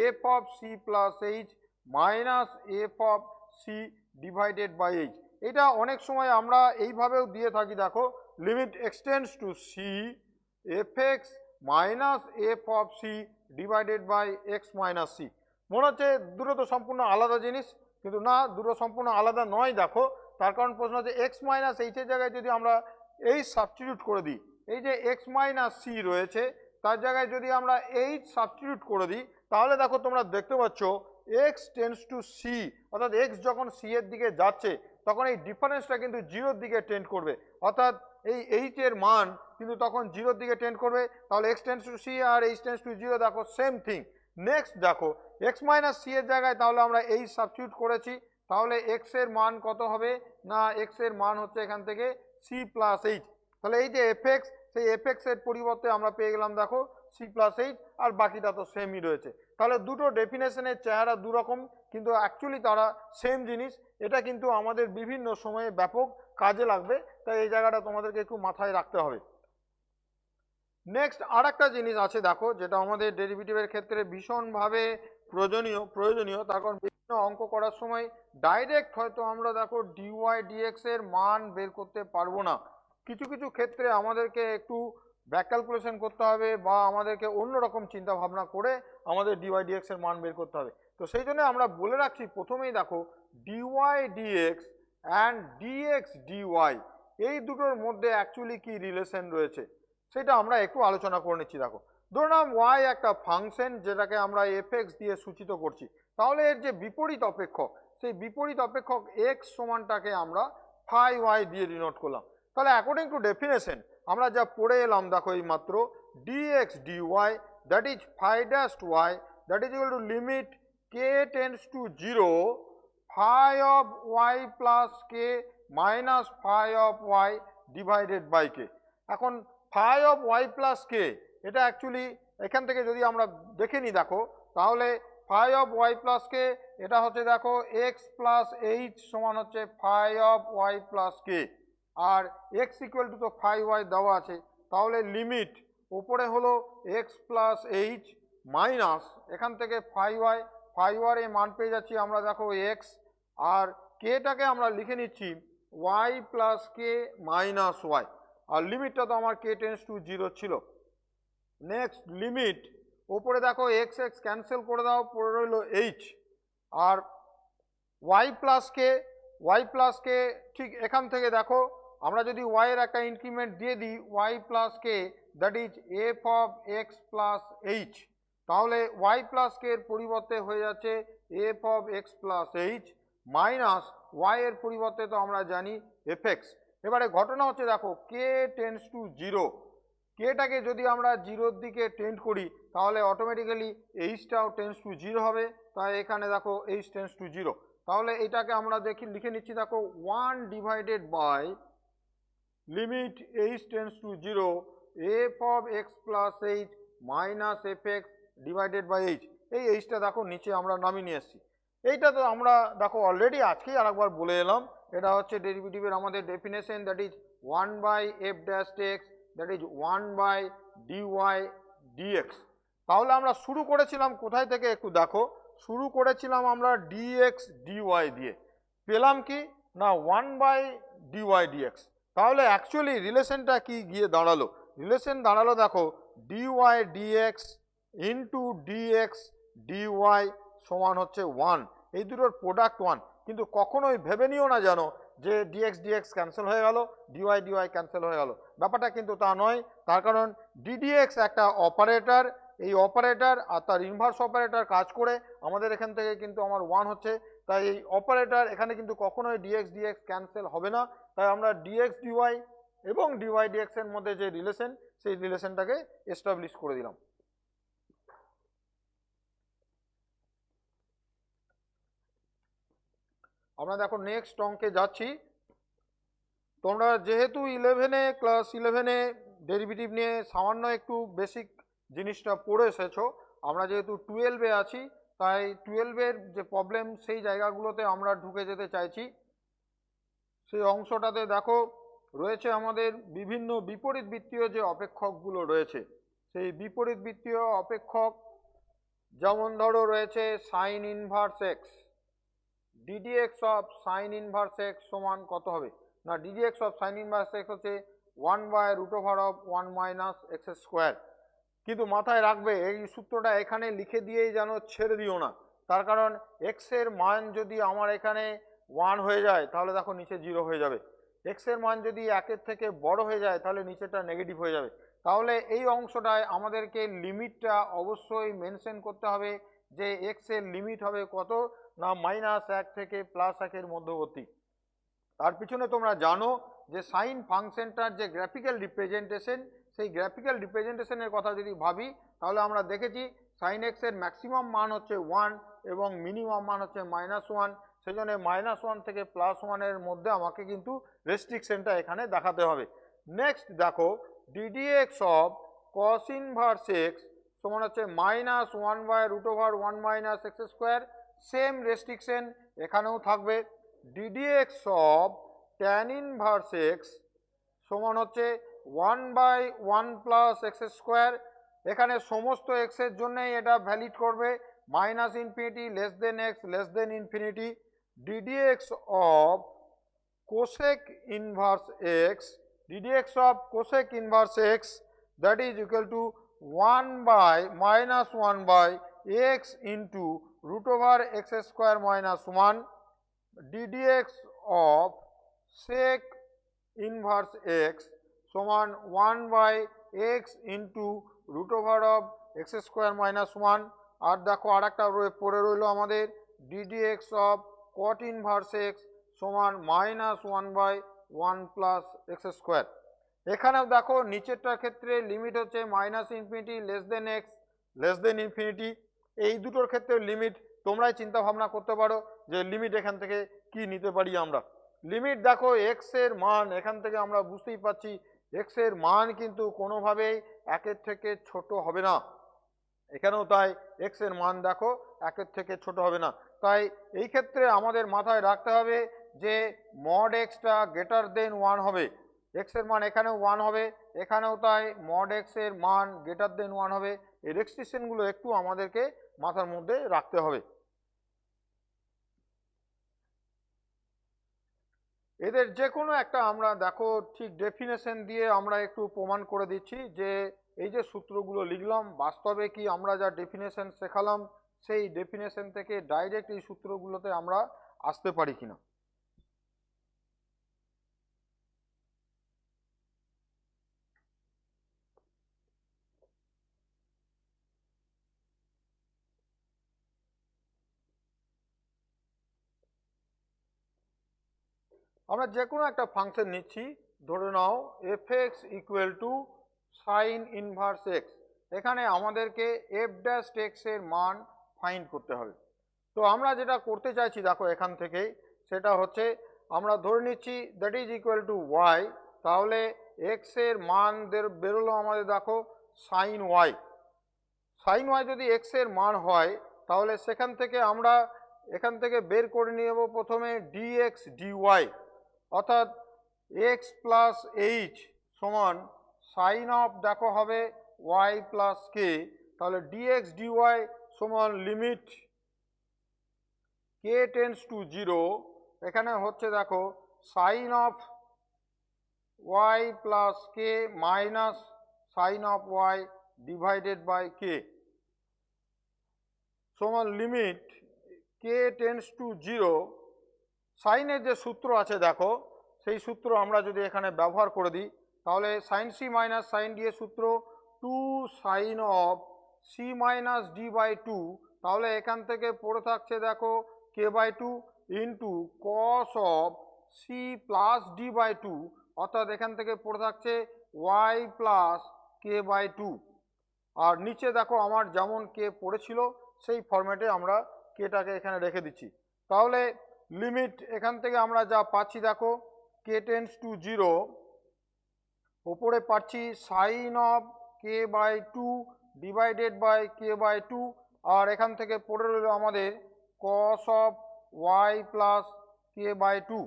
[SPEAKER 3] f of c plus h minus f of c divided by h. এটা অনেক সময় আমরা এইভাবেও দিয়ে থাকি, দেখো limit x tends to c f x minus f of c divided by x minus c. মনে হচ্ছে দুটো তো সম্পূর্ণ আলাদা জিনিস, কিন্তু না, দুটো সম্পূর্ণ আলাদা নয়। দেখো তার কারণ প্রশ্ন হচ্ছে এক্স মাইনাস এইচের জায়গায় যদি আমরা এইচ সাবস্টিটিউট করে দিই, এই যে এক্স মাইনাস সি রয়েছে তার জায়গায় যদি আমরা এইচ সাবস্টিটিউট করে দিই তাহলে দেখো তোমরা দেখতে পাচ্ছ এক্স টেন্স টু সি, অর্থাৎ এক্স যখন সি এর দিকে যাচ্ছে তখন এই ডিফারেন্সটা কিন্তু জিরোর দিকে টেন্ড করবে, অর্থাৎ এই এইচ এর মান কিন্তু তখন জিরোর দিকে টেন্ড করবে। তাহলে এক্স টেন্স টু সি আর এইচ টেন্স টু 0, দেখো সেম থিং। নেক্সট দেখো এক্স মাইনাস সি এর জায়গায় তাহলে আমরা এইচ সাবস্টিটিউট করেছি, তাহলে এক্স এর মান কত হবে না, এক্স এর মান হচ্ছে এখান থেকে সি প্লাস এইচ। তাহলে এই যে এফ এক্স, সেই এফ এক্স এর পরিবর্তে আমরা পেয়ে গেলাম দেখো সি প্লাস এইচ, আর বাকিটা তো সেমই রয়েছে। তাহলে দুটো ডেফিনেশনের চেহারা দুরকম, কিন্তু অ্যাকচুয়ালি তারা সেম জিনিস। এটা কিন্তু আমাদের বিভিন্ন সময়ে ব্যাপক কাজে লাগবে, তাই এই জায়গাটা তোমাদেরকে একটু মাথায় রাখতে হবে। নেক্সট আর একটা জিনিস আছে দেখো, যেটা আমাদের ডেরিভেটিভের ক্ষেত্রে ভীষণভাবে প্রয়োজনীয়, তার কারণ বিভিন্ন অঙ্ক করার সময় ডাইরেক্ট হয়তো আমরা দেখো ডিওয়াই ডিএক্স এর মান বের করতে পারবো না, কিছু কিছু ক্ষেত্রে আমাদেরকে একটু ব্যাক ক্যালকুলেশন করতে হবে বা আমাদেরকে অন্যরকম চিন্তা ভাবনা করে আমাদের ডিওয়াই ডিএক্স এর মান বের করতে হবে। তো সেই জন্য আমরা বলে রাখছি প্রথমেই দেখো d y d x and d x d y এই দুটোর মধ্যে অ্যাকচুয়ালি কি রিলেশন রয়েছে সেটা আমরা একটু আলোচনা করে নিচ্ছি। দেখো ধরলাম ওয়াই একটা ফাংশন যেটাকে আমরা এফ এক্স দিয়ে সূচিত করছি, তাহলে এর যে বিপরীত অপেক্ষক, সেই বিপরীত অপেক্ষক এক্স সমানটাকে আমরা ফাই ওয়াই দিয়ে ডিনোট করলাম। তাহলে অ্যাকর্ডিং টু ডেফিনেশন আমরা যা পড়ে এলাম দেখো এই মাত্র, d x d y that is phi dash y that is equal to limit k tends to 0 phi of y plus k minus phi of y divided by k. এখন phi of y plus k এটা actually এখান থেকে যদি আমরা দেখে নিই দেখো, তাহলে phi of y plus k এটা হচ্ছে দেখো এক্স প্লাস এইচ সমান হচ্ছে phi of y plus k, আর এক্স ইকুয়াল টু তো ফাই ওয়াই দেওয়া আছে, তাহলে লিমিট ওপরে হলো এক্স প্লাস এইচ মাইনাস এখান থেকে ফাই ওয়াই এর মান পেয়ে যাচ্ছি আমরা দেখো এক্স, আর কেটাকে আমরা লিখে নিচ্ছি Y plus k minus Y, আর লিমিটটা তো আমার কে টেন্স টু 0 ছিল। নেক্সট লিমিট ওপরে দেখো এক্স এক্স ক্যান্সেল করে দাও, পড়ে রইল এইচ, আর ওয়াই প্লাস কে ঠিক এখান থেকে দেখো আমরা যদি ওয়াই এর একটা ইনক্রিমেন্ট দিয়ে দিই y plus k that is f of x plus h, তাহলে ওয়াই প্লাস কে এর পরিবর্তে হয়ে যাচ্ছে f of x plus h minus y এর পরিবর্তে তো আমরা জানি এফ এক্স। এবারে ঘটনা হচ্ছে দেখো কে টেন্স টু 0, কেটাকে যদি আমরা 0-র দিকে টেন্ড করি তাহলে অটোমেটিক্যালি এইচটাও টেন্স টু 0 হবে, তাই এখানে দেখো এইচ টেন্স টু 0, তাহলে এটাকে আমরা লিখে নিচ্ছি দেখো 1 divided by limit h tends to 0 f of x plus h minus f x divided by h. এই এইচটা দেখো নিচে আমরা নামিয়ে নিয়ে এসেছি। এইটা তো আমরা দেখো অলরেডি আজকেই আরেকবার বলে এলাম, এটা হচ্ছে ডেরিভেটিভের আমাদের definition that is 1 by f dash x that is 1 by d y d x. তাহলে আমরা শুরু করেছিলাম কোথায় থেকে একটু দেখো, শুরু করেছিলাম আমরা ডিএক্স ডিওয়াই দিয়ে, পেলাম কি না 1 বাই ডিওয়াই ডিএক্স। তাহলে অ্যাকচুয়ালি রিলেশনটা কি গিয়ে দাঁড়ালো, রিলেশন দাঁড়ালো দেখো d y d x into d x d y সমান হচ্ছে 1, এই দুটোর প্রোডাক্ট 1, কিন্তু কখনোই ভেবে নিও না জানো যে ডিএক্স ডিএক্স ক্যান্সেল হয়ে গেল, ডিওয়াই ডিওয়াই ক্যান্সেল হয়ে গেল, ব্যাপারটা কিন্তু তা নয়। তার কারণ ডিডিএক্স একটা অপারেটর, এই অপারেটর আর তার ইনভার্স অপারেটর কাজ করে আমাদের এখান থেকে কিন্তু আমার 1 হচ্ছে, তাই এই অপারেটর এখানে কিন্তু কখনোই ডিএক্স ডিএক্স ক্যান্সেল হবে না, তাই আমরা ডিএক্স ডিওয়াই এবং ডিওয়াই ডিএক্স এর মধ্যে যে রিলেশন সেই রিলেশনটাকে এস্টাবলিশ করে দিলাম। আমরা দেখো নেক্সট অঙ্কে যাচ্ছি। তোমরা যেহেতু ক্লাস 11-এ ডেরিভেটিভ নিয়ে সামান্য একটু বেসিক জিনিসটা পড়ে এসেছো, আমরা যেহেতু 12-এ আছি তাই 12-এর যে প্রবলেম সেই জায়গাগুলোতে আমরা ঢুকে যেতে চাইছি। সেই অংশটাতে দেখো রয়েছে আমাদের বিভিন্ন বিপরীত বৃত্তীয় যে অপেক্ষকগুলো রয়েছে, সেই বিপরীত বৃত্তীয় অপেক্ষক যেমন ধরো রয়েছে sign inverse x, ddx of sign inverse x সমান কত হবে না, ddx of sign inverse x হচ্ছে 1/√1 - x²। কিন্তু মাথায় রাখবে এই সূত্রটা এখানে লিখে দিয়েই যেন ছেড়ে দিও না, তার কারণ এক্স এর মান যদি আমার এখানে 1 হয়ে যায় তাহলে দেখো নিচে 0 হয়ে যাবে, এক্স এর মান যদি 1-এর থেকে বড় হয়ে যায় তাহলে নিচেটা নেগেটিভ হয়ে যাবে। তাহলে এই অংশটায় আমাদেরকে লিমিটটা অবশ্যই মেনশন করতে হবে যে এক্স এর লিমিট হবে কত না -1 থেকে +1-এর মধ্যবর্তী। তার পিছনে তোমরা জানো যে সাইন ফাংশনটার যে গ্রাফিক্যাল রিপ্রেজেন্টেশন, সেই গ্রাফিক্যাল রিপ্রেজেন্টেশনের কথা যদি ভাবি তাহলে আমরা দেখেছি সাইন এক্স এর ম্যাক্সিমাম মান হচ্ছে 1 এবং মিনিমাম মান হচ্ছে -1, সেই জন্য -1 থেকে +1-এর মধ্যে আমাকে কিন্তু রেস্ট্রিকশনটা এখানে দেখাতে হবে। নেক্সট দেখো ddx of cos inverse x সমান হচ্ছে -1/√1 - x², সেম রেস্ট্রিকশন এখানেও থাকবে। Ddx of tan inverse x সমান হচ্ছে 1/1 + x², এখানে সমস্ত এক্স এর জন্যই এটা ভ্যালিড করবে, -∞, x, ∞। Ddx of cosec inverse x, ddx of cosec inverse x that is equal two 1/(x) into √x² - 1, ddx of sec inverse x সমান 1/(x) into √x² - 1। আর দেখো আর একটা পড়ে রইল আমাদের ddx of cot inverse x সমান -1/(1 + x²। এখানেও দেখো নিচেরটার ক্ষেত্রে লিমিট হচ্ছে -∞, x, ∞। এই দুটোর ক্ষেত্রে লিমিট তোমরাই চিন্তা ভাবনা করতে পারো যে লিমিট এখান থেকে কি নিতে পারি আমরা। লিমিট দেখো এক্স এর মান এখান থেকে আমরা বুঝতেই পারছি এক্স এর মান কিন্তু কোনোভাবেই 1-এর থেকে ছোট হবে না, এখানেও তাই এক্স এর মান দেখো 1-এর থেকে ছোট হবে না। তাই এই ক্ষেত্রে আমাদের মাথায় রাখতে হবে যে মড এক্সটা গ্রেটার দেন 1 হবে, এক্স এর মান এখানেও 1 হবে, এখানেও তাই মড এক্স এর মান গ্রেটার দেন 1 হবে। এই রেস্ট্রিকশনগুলো একটু আমাদেরকে মাথার মধ্যে রাখতে হবে। এদের যে কোনো একটা আমরা দেখো ঠিক ডেফিনেশন দিয়ে আমরা একটু প্রমাণ করে দিচ্ছি যে এই যে সূত্রগুলো লিখলাম বাস্তবে কি আমরা যা ডেফিনেশন শেখালাম সেই ডেফিনেশন থেকে ডাইরেক্ট এই সূত্রগুলোতে আমরা আসতে পারি কিনা। আমরা যে কোনো একটা ফাংশন নিচ্ছি, ধরে নাও f(x) = sin ইনভার্স x, এখানে আমাদেরকে f'(x) এর মান ফাইন্ড করতে হবে। তো আমরা যেটা করতে চাইছি দেখো এখান থেকে সেটা হচ্ছে আমরা ধরে নিচ্ছি that is equal two y, তাহলে x এর মান বেরোলো আমাদের দেখো sin y। sin y যদি x এর মান হয় তাহলে সেখান থেকে আমরা এখান থেকে বের করে নিয়ে নেব প্রথমে dx dy, অর্থাৎ x প্লাস এইচ সমান সাইন অফ দেখো হবে y প্লাস কে, তাহলে dx dy সমান লিমিট k টেন্ডস টু 0, এখানে হচ্ছে দেখো sine of y plus k minus sine of y divided by k সমান লিমিট k টেন্ডস টু 0। সাইনের যে সূত্র আছে দেখো সেই সূত্র আমরা যদি এখানে ব্যবহার করে দিই তাহলে sine c minus sine d এর সূত্র 2 sine of c minus d by 2, তাহলে এখান থেকে পড়ে থাকছে দেখো k/2 into cos of c plus d by 2, অর্থাৎ এখান থেকে পড়ে থাকছে y প্লাস k/2। আর নিচে দেখো আমার যেমন কে পড়েছিল সেই ফরম্যাটে আমরা কেটাকে এখানে রেখে দিচ্ছি। তাহলে লিমিট এখান থেকে আমরা যা পাচ্ছি দেখো, k টেন্ডস টু 0, ওপরে পাচ্ছি sine of k/2 divided by k/2, আর এখান থেকে পড়ে রইল আমাদের cos of y plus k/2,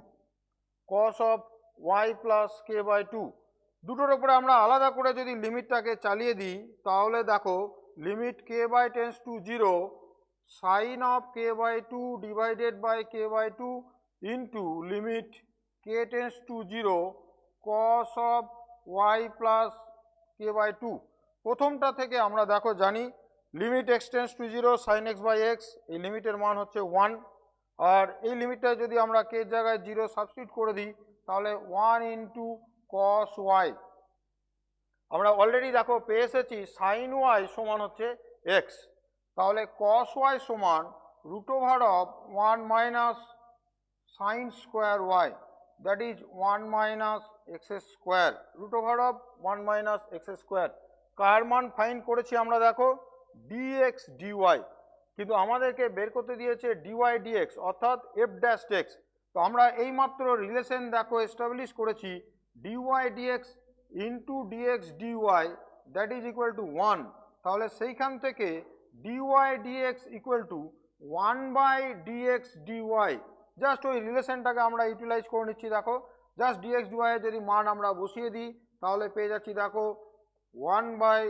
[SPEAKER 3] cos of y plus k/2। দুটোর উপরে আমরা আলাদা করে যদি লিমিটটাকে চালিয়ে দিই তাহলে দেখো limit k tends to 0 sine of k/2 divided by k/2 into limit k tends to 0 cos of y plus k/2। প্রথমটা থেকে আমরা দেখো জানি limit x tends to 0 sine x by x, এই লিমিটের মান হচ্ছে 1, আর এই লিমিটটা যদি আমরা k এর জায়গায় 0 সাবস্টিটিউট করে দিই তাহলে 1 ইন্টু cos y। আমরা অলরেডি দেখো পেয়ে এসেছি সাইন y সমান হচ্ছে x, তাহলে cos y সমান root over of 1 minus sine square y, that is 1 minus x square, root over of 1 minus x square. কার মান ফাইন্ড করেছি আমরা দেখো dx dy, কিন্তু আমাদেরকে বের করতে দিয়েছে dy dx অর্থাৎ f ড্যাশ x। তো আমরা এইমাত্র রিলেশন দেখো এস্টাবলিশ করেছি dy dx into dx dy that is equal to 1, তাহলে সেইখান থেকে dy dx equal to 1 by dx dy, just ওই রিলেশনটাকে আমরা ইউটিলাইজ করে নিচ্ছি। দেখো জাস্ট dx dy এর যদি মান আমরা বসিয়ে দিই তাহলে পেয়ে যাচ্ছি দেখো 1 by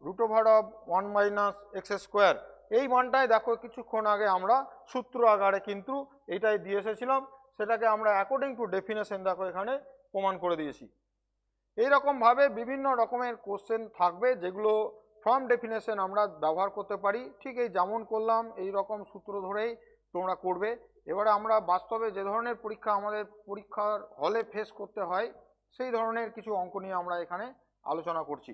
[SPEAKER 3] root over of 1 minus x square. এই মানটাই দেখো কিছুক্ষণ আগে আমরা সূত্র আকারে কিন্তু এইটাই দিয়ে এসেছিলাম, সেটাকে আমরা অ্যাকর্ডিং টু ডেফিনেশন দেখো এখানে প্রমাণ করে দিয়েছি। এইরকমভাবে বিভিন্ন রকমের কোশ্চেন থাকবে যেগুলো ফ্রম ডেফিনেশন আমরা ব্যবহার করতে পারি, ঠিক এই যেমন করলাম এই রকম সূত্র ধরেই তোমরা করবে। এবারে আমরা বাস্তবে যে ধরনের পরীক্ষা আমাদের পরীক্ষার হলে ফেস করতে হয় সেই ধরনের কিছু অঙ্ক নিয়ে আমরা এখানে আলোচনা করছি।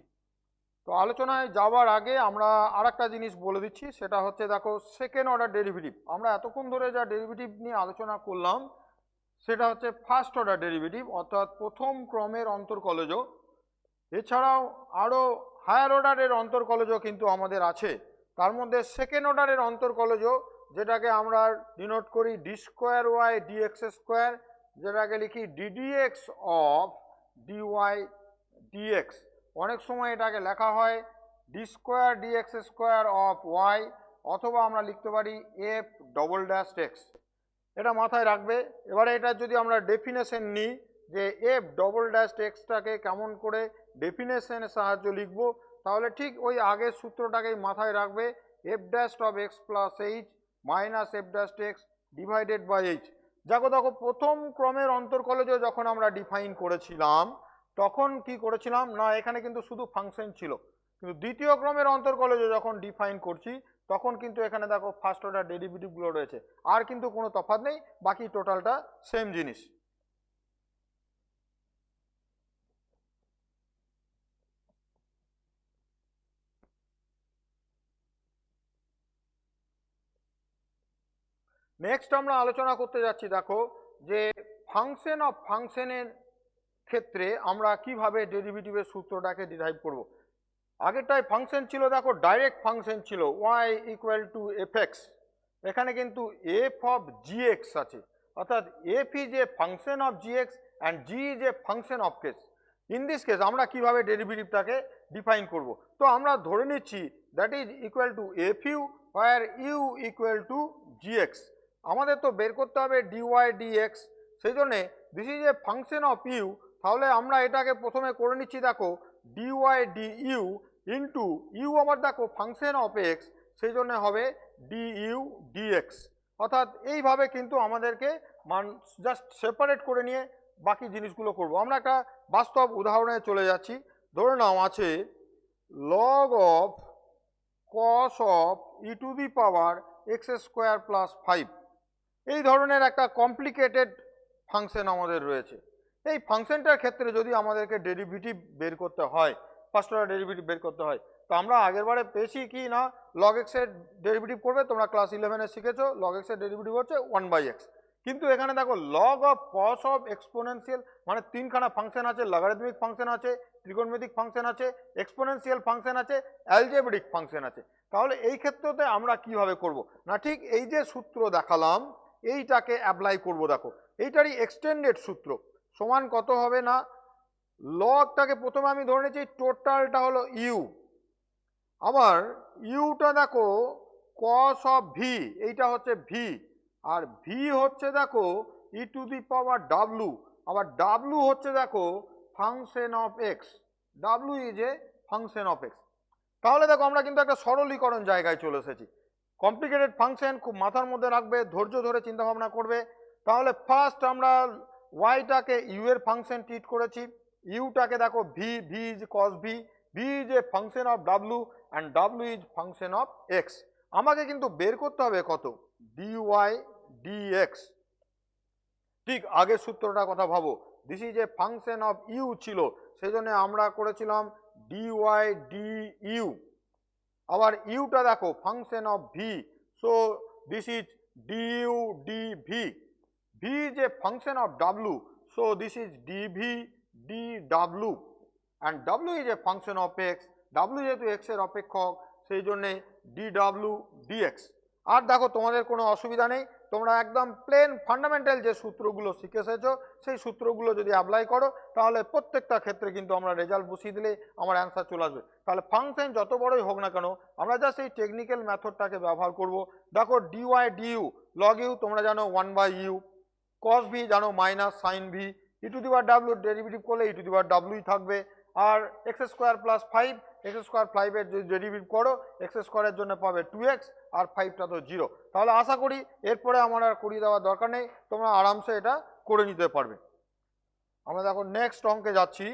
[SPEAKER 3] তো আলোচনায় যাওয়ার আগে আমরা আরেকটা জিনিস বলে দিচ্ছি, সেটা হচ্ছে দেখো সেকেন্ড অর্ডার ডেরিভেটিভ। আমরা এতক্ষণ ধরে যা ডেরিভেটিভ নিয়ে আলোচনা করলাম সেটা হচ্ছে ফার্স্ট অর্ডার ডেরিভেটিভ অর্থাৎ প্রথম ক্রমের অন্তর্কলজ। এছাড়াও আরও হায়ার অর্ডারের অন্তর্কলজ কিন্তু আমাদের আছে, তার মধ্যে সেকেন্ড অর্ডারের অন্তর্কলজ যেটাকে আমরা ডিনোট করি d square y d x square, যেটাকে লিখি ডিডিএক্স অফ ডিওয়াই ডিএক্স। অনেক সময় এটাকে লেখা হয় d square d x square of y, অথবা আমরা লিখতে পারি এফ ডবল ড্যাশ এক্স। এটা মাথায় রাখবে। এবারে এটা যদি আমরা ডেফিনেশন নিই যে এফ ডবল ড্যাশ এক্সটাকে কেমন করে ডেফিনেশনের সাহায্য লিখব, তাহলে ঠিক ওই আগের সূত্রটাকেই মাথায় রাখবে, f dash of x plus h minus f dash x divided by h. দেখো দেখো প্রথম ক্রমের অন্তর্কলজ যখন আমরা ডিফাইন করেছিলাম তখন কি করেছিলাম না, এখানে কিন্তু শুধু ফাংশন ছিল, কিন্তু দ্বিতীয় ক্রমের অন্তর্কলজ যখন ডিফাইন করছি তখন কিন্তু এখানে দেখো ফার্স্ট অর্ডার ডেরিভেটিভগুলো রয়েছে, আর কিন্তু কোনো তফাৎ নেই, বাকি টোটালটা সেম জিনিস। নেক্সট আমরা আলোচনা করতে যাচ্ছি দেখো যে ফাংশন অফ ফাংশনের ক্ষেত্রে আমরা কিভাবে ডেরিভেটিভের সূত্রটাকে ডিরাইভ করব। আগেরটাই ফাংশন ছিল দেখো ডাইরেক্ট ফাংশন ছিল y equal to f x, এখানে কিন্তু এফ অফ জি এক্স আছে, অর্থাৎ f is a function of g x and g is a function of case. In this case আমরা কিভাবে ডেরিভেটিভটাকে ডিফাইন করব, তো আমরা ধরে নিচ্ছি that is equal to f u where u equal to g x. আমাদের তো বের করতে হবে ডিওয়াই ডিএক্স, সেই জন্যে this is a function of u, তাহলে আমরা এটাকে প্রথমে করে নিচ্ছি দেখো d y d u into u আবার দেখো ফাংশন অফ এক্স, সেই জন্য হবে ডি ইউ ডিএক্স। অর্থাৎ এইভাবে কিন্তু আমাদেরকে মান জাস্ট সেপারেট করে নিয়ে বাকি জিনিসগুলো করব। আমরা একটা বাস্তব উদাহরণে চলে যাচ্ছি। ধরে নাও আছে log of cos of E to the power x square plus 5, এই ধরনের একটা কমপ্লিকেটেড ফাংশন আমাদের রয়েছে। এই ফাংশনটার ক্ষেত্রে যদি আমাদেরকে ডেরিভেটিভ বের করতে হয়, ফার্স্ট অর্ডার ডেরিভেটিভ বের করতে হয়, তো আমরা আগেরবারে পেয়েছি কি না লগ এক্সের ডেরিভেটিভ করবে, তোমরা ক্লাস 11-এ শিখেছো লগ এক্সের ডেরিভেটিভ হচ্ছে 1/x, কিন্তু এখানে দেখো log of cos of exponential, মানে তিনখানা ফাংশন আছে, লগারিদমিক ফাংশন আছে, ত্রিকোণমিতিক ফাংশন আছে, এক্সপোনেনশিয়াল ফাংশন আছে, অ্যালজেব্রিক ফাংশন আছে। তাহলে এই ক্ষেত্রতে আমরা কিভাবে করব না, ঠিক এই যে সূত্র দেখালাম এইটাকে অ্যাপ্লাই করব। দেখো এইটারই এক্সটেন্ডেড সূত্র সমান কত হবে না, লগটাকে প্রথমে আমি ধরে নিয়েছি টোটালটা হলো ইউ, আবার ইউটা দেখো কস অফ ভি, এইটা হচ্ছে ভি, আর ভি হচ্ছে দেখো ই টু দি পাওয়ার ডাব্লু, আবার ডাব্লু হচ্ছে দেখো function of x, W is a function of x. তাহলে দেখো আমরা কিন্তু একটা সরলীকরণ জায়গায় চলে এসেছি। কমপ্লিকেটেড ফাংশন খুব মাথার মধ্যে রাখবে, ধৈর্য ধরে চিন্তা ভাবনা করবে। তাহলে ফার্স্ট আমরা ওয়াইটাকে ইউ এর ফাংশন ট্রিট করেছি, ইউটাকে দেখো V, v is cos V, v is a function of W and ডাব্লু ইজ ফাংশন অফ এক্স। আমাকে কিন্তু বের করতে হবে কত, ডি ওয়াই ডি এক্স। ঠিক আগের সূত্রটার কথা ভাবো, this is a function of u ছিল, সেই জন্য আমরা করেছিলাম ডি ওয়াই ডি ইউ। আবার ইউটা দেখো function of v, so this is d u d v. V is a function of ডাব্লু, so this is d v d ডাব্লু, অ্যান্ড ডাব্লু is a function of x, ডাব্লু যেহেতু x এর অপেক্ষক সেই জন্যে ডি ডাব্লু ডিএক্স। আর দেখো তোমাদের কোনো অসুবিধা নেই, তোমরা একদম প্লেন ফান্ডামেন্টাল যে সূত্রগুলো শিখে এসেছো সেই সূত্রগুলো যদি অ্যাপ্লাই করো তাহলে প্রত্যেকটা ক্ষেত্রে কিন্তু আমরা রেজাল্ট বসিয়ে দিলে আমার অ্যান্সার চলে আসবে। তাহলে ফাংশন যত বড়ই হোক না কেন আমরা জাস্ট এই টেকনিক্যাল মেথডটাকে ব্যবহার করব। দেখো ডিওয়াই ডিইউ, লগ ইউ তোমরা জানো 1/u, কস ভি জানো minus sine v, e to the power ডাব্লু ডেরিভেটিভ করলে ই টু দি পাওয়ার ডাব্লুই থাকবে, আর x square plus 5, x square 5-এর যদি ডেরিভেটিভ করো এক্স স্কোয়ারের জন্য পাবে 2x, আর 5টা তো 0। তাহলে আশা করি এরপরে আমার আর করিয়ে দেওয়ার দরকার নেই, তোমরা আরামসে এটা করে নিতে পারবে। আমরা দেখো নেক্সট অঙ্কে যাচ্ছি।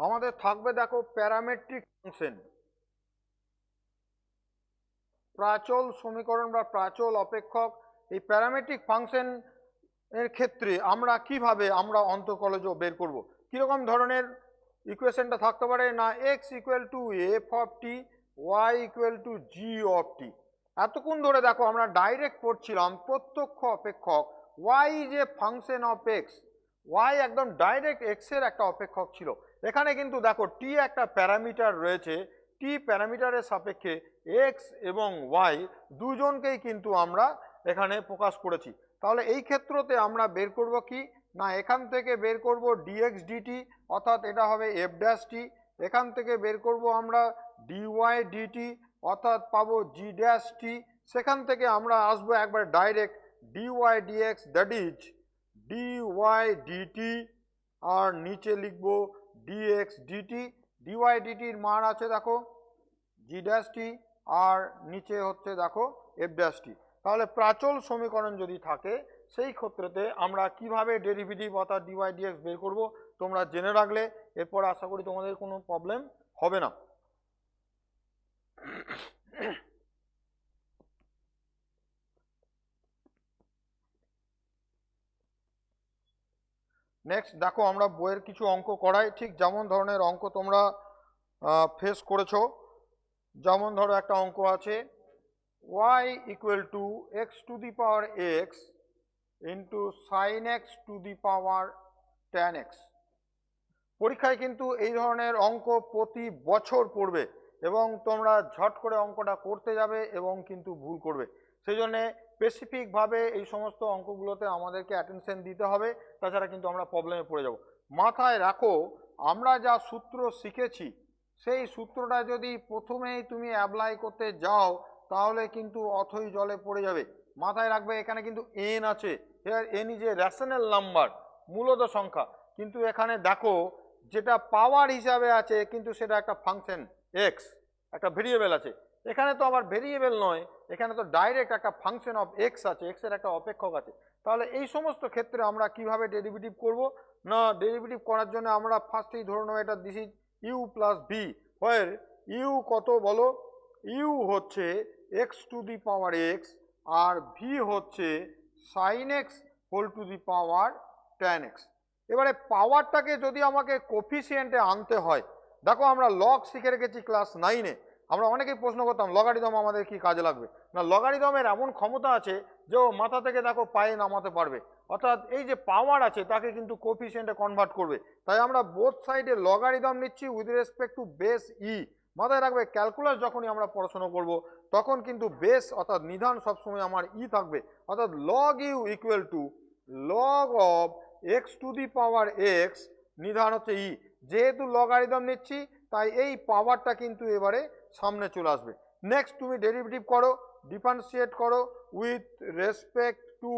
[SPEAKER 3] আমাদের থাকবে দেখো প্যারামেট্রিক ফাংশন, প্রাচল সমীকরণ বা প্রাচল অপেক্ষক। এই প্যারামেট্রিক ফাংশন এর ক্ষেত্রে আমরা কিভাবে আমরা অন্তঃকলজ বের করব, কিরকম ধরনের ইকুয়েশনটা থাকতে পারে না, x equal to f of t, y equal to g of t. এতক্ষণ ধরে দেখো আমরা ডাইরেক্ট পড়ছিলাম প্রত্যক্ষ অপেক্ষক, y is a function of x, y একদম ডাইরেক্ট এক্স এর একটা অপেক্ষক ছিল। এখানে কিন্তু দেখো টি একটা প্যারামিটার রয়েছে, টি প্যারামিটারের সাপেক্ষে এক্স এবং ওয়াই দুজনকেই কিন্তু আমরা এখানে প্রকাশ করেছি। তাহলে এই ক্ষেত্রতে আমরা বের করব কি না, এখান থেকে বের করব ডিএক্স ডিটি, অর্থাৎ এটা হবে এফ ড্যাশ টি। এখান থেকে বের করব আমরা ডিওয়াই ডিটি, অর্থাৎ পাবো জি ড্যাশ টি। সেখান থেকে আমরা আসবো একবার direct d y d x, that is d y d t, আর নিচে লিখবো ডিএক্স ডিটি। ডিওয়াই ডিটির মান আছে দেখো জি ড্যাশ টি, আর নিচে হচ্ছে দেখো এফ ড্যাশ টি। তাহলে প্রাচল সমীকরণ যদি থাকে সেই ক্ষেত্রেতে আমরা কিভাবে ডেরিভেটিভ অর্থাৎ ডিওয়াই ডিএক্স বের করব তোমরা জেনে রাখলে এরপর আশা করি তোমাদের কোনো প্রবলেম হবে না। নেক্সট দেখো আমরা বইয়ের কিছু অঙ্ক করাই, ঠিক যেমন ধরনের অঙ্ক তোমরা ফেস করেছো। যেমন ধরো একটা অঙ্ক আছে y equal two x to the power x into sign x to the power tan x. পরীক্ষায় কিন্তু এই ধরনের অঙ্ক প্রতি বছর পড়বে এবং তোমরা ঝট করে অঙ্কটা করতে যাবে এবং কিন্তু ভুল করবে। সেই জন্যে স্পেসিফিকভাবে এই সমস্ত অঙ্কগুলোতে আমাদেরকে অ্যাটেনশন দিতে হবে, তাছাড়া কিন্তু আমরা প্রবলেমে পড়ে যাব। মাথায় রাখো আমরা যা সূত্র শিখেছি সেই সূত্রটা যদি প্রথমেই তুমি অ্যাপ্লাই করতে যাও তাহলে কিন্তু অথই জলে পড়ে যাবে। মাথায় রাখবে এখানে কিন্তু এন আছে, N is a rational number, মূলত সংখ্যা, কিন্তু এখানে দেখো যেটা পাওয়ার হিসাবে আছে কিন্তু সেটা একটা ফাংশন এক্স, একটা ভেরিয়েবল আছে। এখানে তো আবার ভেরিয়েবল নয়, এখানে তো ডাইরেক্ট একটা ফাংশন অফ এক্স আছে, এক্স এর একটা অপেক্ষক আছে। তাহলে এই সমস্ত ক্ষেত্রে আমরা কিভাবে ডেরিভেটিভ করব না, ডেরিভেটিভ করার জন্য আমরা ফার্স্টেই ধরে নেব এটা this is u plus v, where u কত বলো, ইউ হচ্ছে x to the power x আর ভি হচ্ছে sine x whole to the power tan x। এবারে পাওয়ারটাকে যদি আমাকে কোফিসিয়েন্টে আনতে হয়, দেখো আমরা লগ শিখে রেখেছি ক্লাস 9-এ। আমরা অনেকেই প্রশ্ন করতাম লগারিদম আমাদের কি কাজে লাগবে না, লগারিদমের এমন ক্ষমতা আছে যে ও মাথা থেকে দেখো পায়ে নামাতে পারবে, অর্থাৎ এই যে পাওয়ার আছে তাকে কিন্তু কোফিসিয়েন্টে কনভার্ট করবে। তাই আমরা বোথ সাইডে লগারিদম নিচ্ছি উইথ রেসপেক্ট টু বেস ই। মাথায় রাখবে ক্যালকুলাস যখনই আমরা পড়াশোনা করব তখন কিন্তু বেস অর্থাৎ নিধান সবসময় আমার ই থাকবে, অর্থাৎ log u equal to log of x to the power x, নিধান হচ্ছে ই। যেহেতু লগারিদম নিচ্ছি তাই এই পাওয়ারটা কিন্তু এবারে সামনে চলে আসবে। নেক্সট তুমি ডেরিভেটিভ করো, ডিফারেন্সিয়েট করো with respect to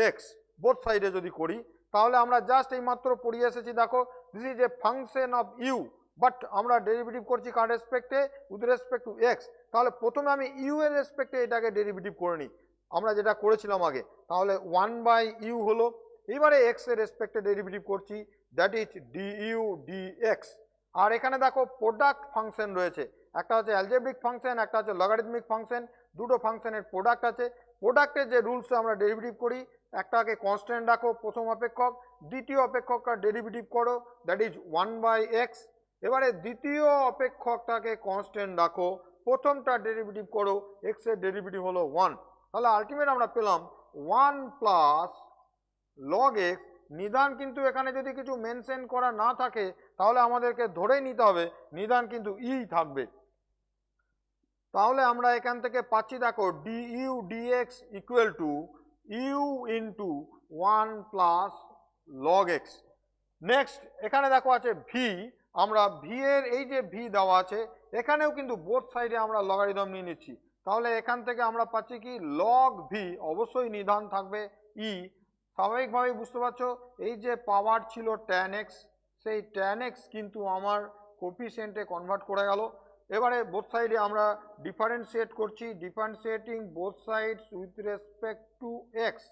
[SPEAKER 3] x. Both সাইডে যদি করি তাহলে আমরা জাস্ট এই মাত্র পড়িয়ে এসেছি, দেখো this is a function of u, but আমরা ডেরিভেটিভ করছি কার রেসপেক্টে, উইথ রেসপেক্ট টু এক্স। তাহলে প্রথমে আমি ইউ এর রেসপেক্টে এটাকে ডেরিভেটিভ করে নিই, আমরা যেটা করেছিলাম আগে। তাহলে 1/u হলো, এবারে এক্স এর রেসপেক্টে ডেরিভেটিভ করছি, দ্যাট ইজ ডিইউ ডিএক্স। আর এখানে দেখো প্রোডাক্ট ফাংশন রয়েছে, একটা হচ্ছে অ্যালজেব্রিক ফাংশন, একটা হচ্ছে লগারিদমিক ফাংশন, দুটো ফাংশনের প্রোডাক্ট আছে। প্রোডাক্টের যে রুলসে আমরা ডেরিভেটিভ করি, একটাকে কনস্ট্যান্ট রাখো প্রথম অপেক্ষক, দ্বিতীয় অপেক্ষকটা ডেরিভেটিভ করো, দ্যাট ইজ 1/x। এবারে দ্বিতীয় অপেক্ষকটাকে কনস্ট্যান্ট রাখো, প্রথমটা ডেরিভেটিভ করো, এক্স এর ডেরিভেটিভ হলো 1। তাহলে আলটিমেট আমরা পেলাম 1 প্লাস লগ এক্স। নিদান কিন্তু এখানে যদি কিছু মেনশন করা না থাকে তাহলে আমাদেরকে ধরেই নিতে হবে নিদান কিন্তু ই থাকবে। তাহলে আমরা এখান থেকে পাচ্ছি দেখো d u d x equal to u into 1 plus log x. Next এখানে দেখো আছে ভি, আমরা ভি এর এই যে ভি দেওয়া আছে এখানেও কিন্তু বোথ সাইডে আমরা লগারিদম নিয়ে নিচ্ছি। তাহলে এখান থেকে আমরা পাচ্ছি কি লগ ভি, অবশ্যই নিধান থাকবে ই। স্বাভাবিকভাবেই বুঝতে পারছো এই যে পাওয়ার ছিল tan x, সেই tan x কিন্তু আমার কোফিসিয়েন্টে কনভার্ট করে গেল। এবারে বোথ সাইডে আমরা ডিফারেন্সিয়েট করছি, differentiating both sides with respect to x.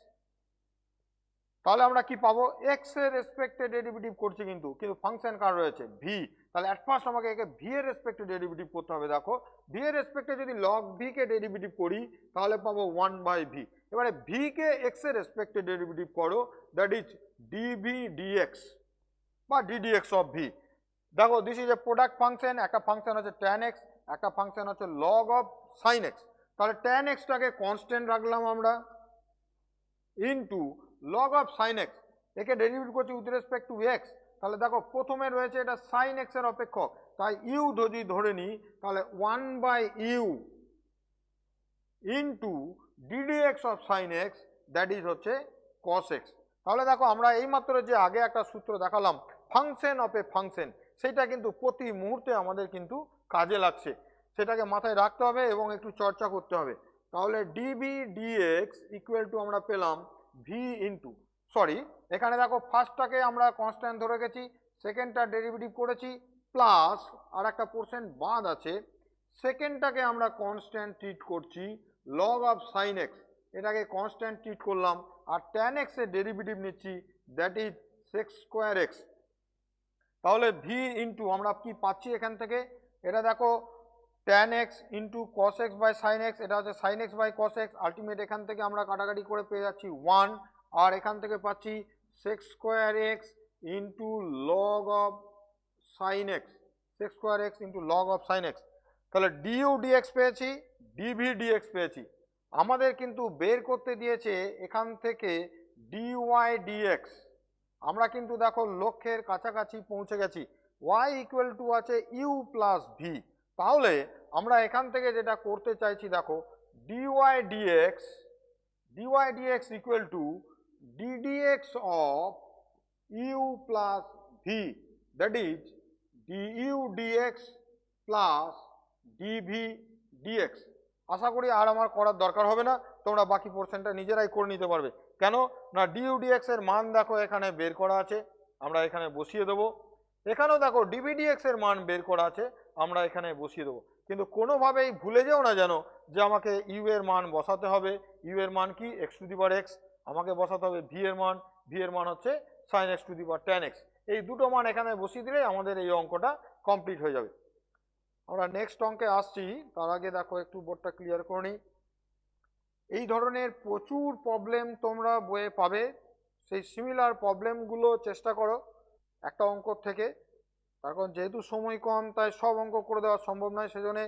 [SPEAKER 3] তাহলে আমরা কি পাবো, এক্স এর রেসপেক্টে ডেরিভেটিভ করছি কিন্তু ফাংশন কার রয়েছে ভি। তাহলে অ্যাট ফার্স্ট আমাকে একে ভি এর রেসপেক্টে ডেরিভেটিভ করতে হবে। দেখো ভি এর রেসপেক্টে যদি লগ ভি কে ডেরিভেটিভ করি তাহলে পাবো 1/v। এবারে ভি কে এক্স এর রেসপেক্টে ডেরিভেটিভ করো, দ্যাট ইজ ডিভি ডিএক্স বা ডিডিএক্স অফ ভি। দেখো this is A product function, একটা ফাংশন হচ্ছে tan x, একটা ফাংশন হচ্ছে লগ অফ সাইন এক্স। তাহলে tan x টাকে কনস্ট্যান্ট রাখলাম আমরা, into log of sine x, একে ডেরিভেটিভ করছি উইথ রেসপেক্ট টু এক্স। তাহলে দেখো প্রথমে রয়েছে এটা সাইন এক্স এর অপেক্ষক, তাই ইউ যদি ধরে নিই তাহলে 1/u into ddx of sine x, that is হচ্ছে কস এক্স। তাহলে দেখো আমরা এইমাত্র যে আগে একটা সূত্র দেখালাম ফাংশন অফ এ ফাংশন, সেটা কিন্তু প্রতি মুহূর্তে আমাদের কিন্তু কাজে লাগছে, সেটাকে মাথায় রাখতে হবে এবং একটু চর্চা করতে হবে। তাহলে ডিবি ডিএক্স ইকুয়াল টু আমরা পেলাম ভি ইন্টু, সরি এখানে দেখো ফার্স্টটাকে আমরা কনস্ট্যান্ট ধরে গেছি, সেকেন্ডটা ডেরিভেটিভ করেছি, প্লাস আর একটা পোর্শন বাদ আছে, সেকেন্ডটাকে আমরা কনস্ট্যান্ট ট্রিট করছি, লগ অফ সাইন এক্স এটাকে কনস্ট্যান্ট ট্রিট করলাম, আর ট্যান এক্স এর ডেরিভেটিভ নিচ্ছি, that is sec square x. তাহলে ভি ইন্টু আমরা কি পাচ্ছি এখান থেকে, এটা দেখো tan x into cos x by sine x, এটা হচ্ছে sine x by cos x. Ultimate এখান থেকে আমরা কাটাকাটি করে পেয়ে যাচ্ছি 1, আর এখান থেকে পাচ্ছি sex square x into log of sine x, sex square x into log of sine x. তাহলে ডিইউ ডিএক্স পেয়েছি, ডিভি ডিএক্স পেয়েছি। আমাদের কিন্তু বের করতে দিয়েছে এখান থেকে ডিওয়াই ডিএক্স। আমরা কিন্তু দেখো লক্ষ্যের কাছাকাছি পৌঁছে গেছি, y ইকুয়াল টু আছে ইউ প্লাস ভি। তাহলে আমরা এখান থেকে যেটা করতে চাইছি দেখো d y d x equal to d d x of u plus v, that is d u d x plus d v d x. আশা করি আর আমার করার দরকার হবে না, তোমরা বাকি পোর্শনটা নিজেরাই করে নিতে পারবে। কেন না ডিইউ ডিএক্স এর মান দেখো এখানে বের করা আছে, আমরা এখানে বসিয়ে দেবো। এখানেও দেখো ডিভি ডিএক্স এর মান বের করা আছে, আমরা এখানে বসিয়ে দেবো। কিন্তু কোনোভাবেই ভুলে যেও না যেন যে আমাকে ইউ এর মান বসাতে হবে। ইউ এর মান কি x to the power x, আমাকে বসাতে হবে ভি এর মান হচ্ছে sine x to the power tan x. এই দুটো মান এখানে বসিয়ে দিলে আমাদের এই অঙ্কটা কমপ্লিট হয়ে যাবে। আমরা নেক্সট অঙ্কে আসছি, তার আগে দেখো একটু বোর্ডটা ক্লিয়ার করে নিই। এই ধরনের প্রচুর প্রবলেম তোমরা বইয়ে পাবে, সেই সিমিলার প্রবলেমগুলো চেষ্টা করো একটা অঙ্ক থেকে। তার কারণ যেহেতু সময় কম তাই সব অঙ্ক করে দেওয়া সম্ভব নয়, সেজন্য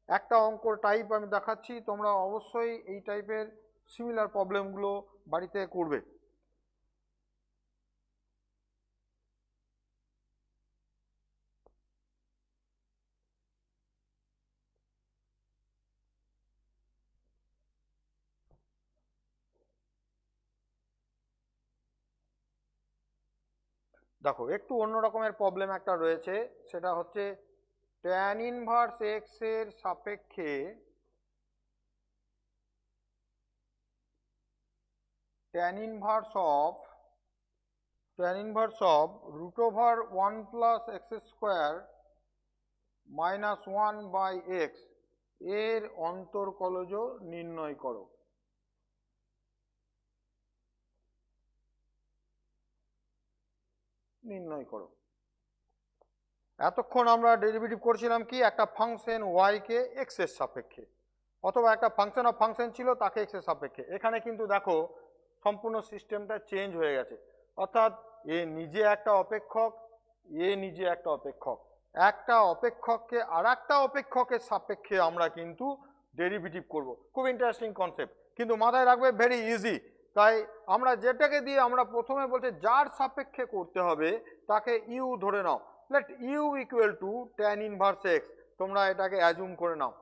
[SPEAKER 3] একটা অঙ্কর টাইপ আমি দেখাচ্ছি, তোমরা অবশ্যই এই টাইপের সিমিলার প্রবলেমগুলো বাড়িতে করবে। দেখো একটু অন্য রকমের প্রবলেম একটা রয়েছে, সেটা হচ্ছে tan ইনভার্স এক্স এর সাপেক্ষে tan inverse of root over 1 plus x square minus 1 by x এর অন্তর্কলজ নির্ণয় করো। এতক্ষণ আমরা ডেরিভেটিভ করছিলাম কি, একটা ফাংশন ওয়াই কে এক্স এর সাপেক্ষে, অথবা একটা ফাংশন অফ ফাংশন ছিল তাকে এক্স এর সাপেক্ষে। এখানে কিন্তু দেখো সম্পূর্ণ সিস্টেমটা চেঞ্জ হয়ে গেছে, অর্থাৎ এ নিজে একটা অপেক্ষক, এ নিজে একটা অপেক্ষক, একটা অপেক্ষককে আর একটা অপেক্ষকের সাপেক্ষে আমরা কিন্তু ডেরিভেটিভ করব। খুব ইন্টারেস্টিং কনসেপ্ট, কিন্তু মাথায় রাখবে ভেরি ইজি। তাই আমরা যেটাকে দিয়ে আমরা প্রথমে বলছি যার সাপেক্ষে করতে হবে তাকে ইউ ধরে নাও। Let u equal to tan inverse x, তোমরা এটাকে অ্যাজুম করে নাও।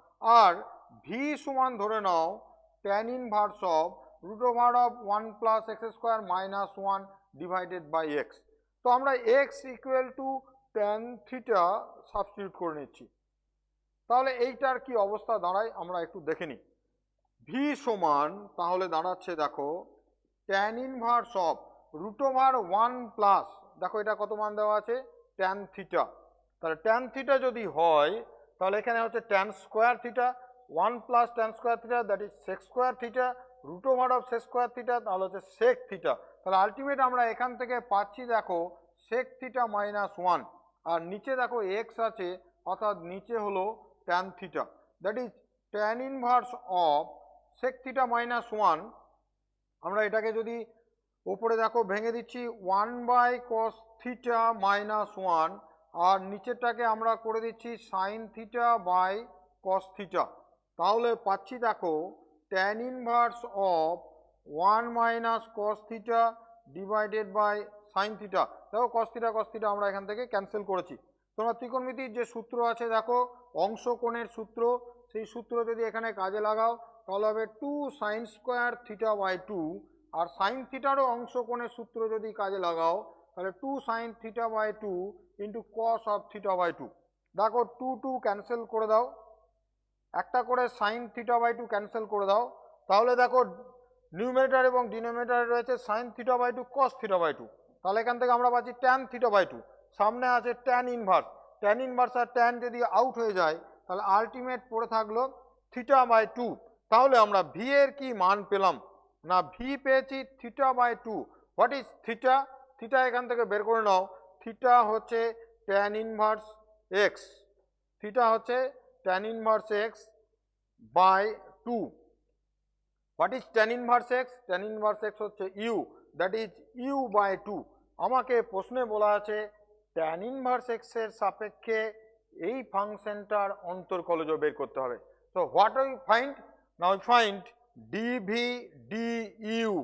[SPEAKER 3] আর ভি সমান ধরে নাও tan inverse of root over of 1 plus x square minus 1 divided by x. তো আমরা x equal to tan theta substitute করে নিচ্ছি। তাহলে এইটার কি অবস্থা দাঁড়ায় আমরা একটু দেখে নিই। ভি সমান তাহলে দাঁড়াচ্ছে দেখো tan inverse of root over 1 plus, দেখো এটা কত মান দেওয়া আছে tan থিটা, তাহলে tan থিটা যদি হয় তাহলে এখানে হচ্ছে tan square theta, 1 plus tan square theta that is sec square theta, root over of sec square theta তাহলে হচ্ছে sec থিটা। তাহলে আলটিমেট আমরা এখান থেকে পাচ্ছি দেখো sec থিটা মাইনাস 1, আর নিচে দেখো এক্স আছে, অর্থাৎ নিচে হলো tan theta, that is tan inverse of sec theta minus 1। আমরা এটাকে যদি ওপরে দেখো ভেঙে দিচ্ছি 1 বাই cos থিটা মাইনাস 1, আর নিচেরটাকে আমরা করে দিচ্ছি sine theta by cos theta. তাহলে পাচ্ছি দেখো tan inverse of 1 minus cos theta divided by sine theta. দেখো cos থিটা আমরা এখান থেকে ক্যান্সেল করেছি। তোমরা ত্রিকোণমিতির যে সূত্র আছে দেখো অংশ কোণের সূত্র, সেই সূত্র যদি এখানে কাজে লাগাও তাহলে হবে 2 সাইন স্কোয়ার থিটা বাই 2, আর সাইন থিটারও অংশ কোণের সূত্র যদি কাজে লাগাও তাহলে 2 sine theta by 2 into cos of theta by 2। দেখো 2 ক্যান্সেল করে দাও, একটা করে সাইন থিটা বাই 2 ক্যান্সেল করে দাও, তাহলে দেখো নিউমেরেটর এবং ডিনোমিনেটরে রয়েছে sine theta by 2 cos theta by 2, তাহলে এখান থেকে আমরা পাচ্ছি ট্যান থিটা বাই 2, সামনে আছে ট্যান ইনভার্স আর ট্যান যদি আউট হয়ে যায় তাহলে আলটিমেট পড়ে থাকলো থিটা বাই 2। তাহলে আমরা ভি এর কি মান পেলাম না, ভি পেয়েছি theta by 2। What is theta? Theta এখান থেকে বের করে নাও, থিটা হচ্ছে ট্যান ইনভার্স এক্স, থিটা হচ্ছে tan inverse x by 2। What is tan inverse x? Tan inverse x হচ্ছে u, that is u by 2। আমাকে প্রশ্নে বলা আছে ট্যান ইনভার্স এক্স এর সাপেক্ষে এই ফাংশনটার অন্তর্কলজ বের করতে হবে। তো what we find? Now we find dv du,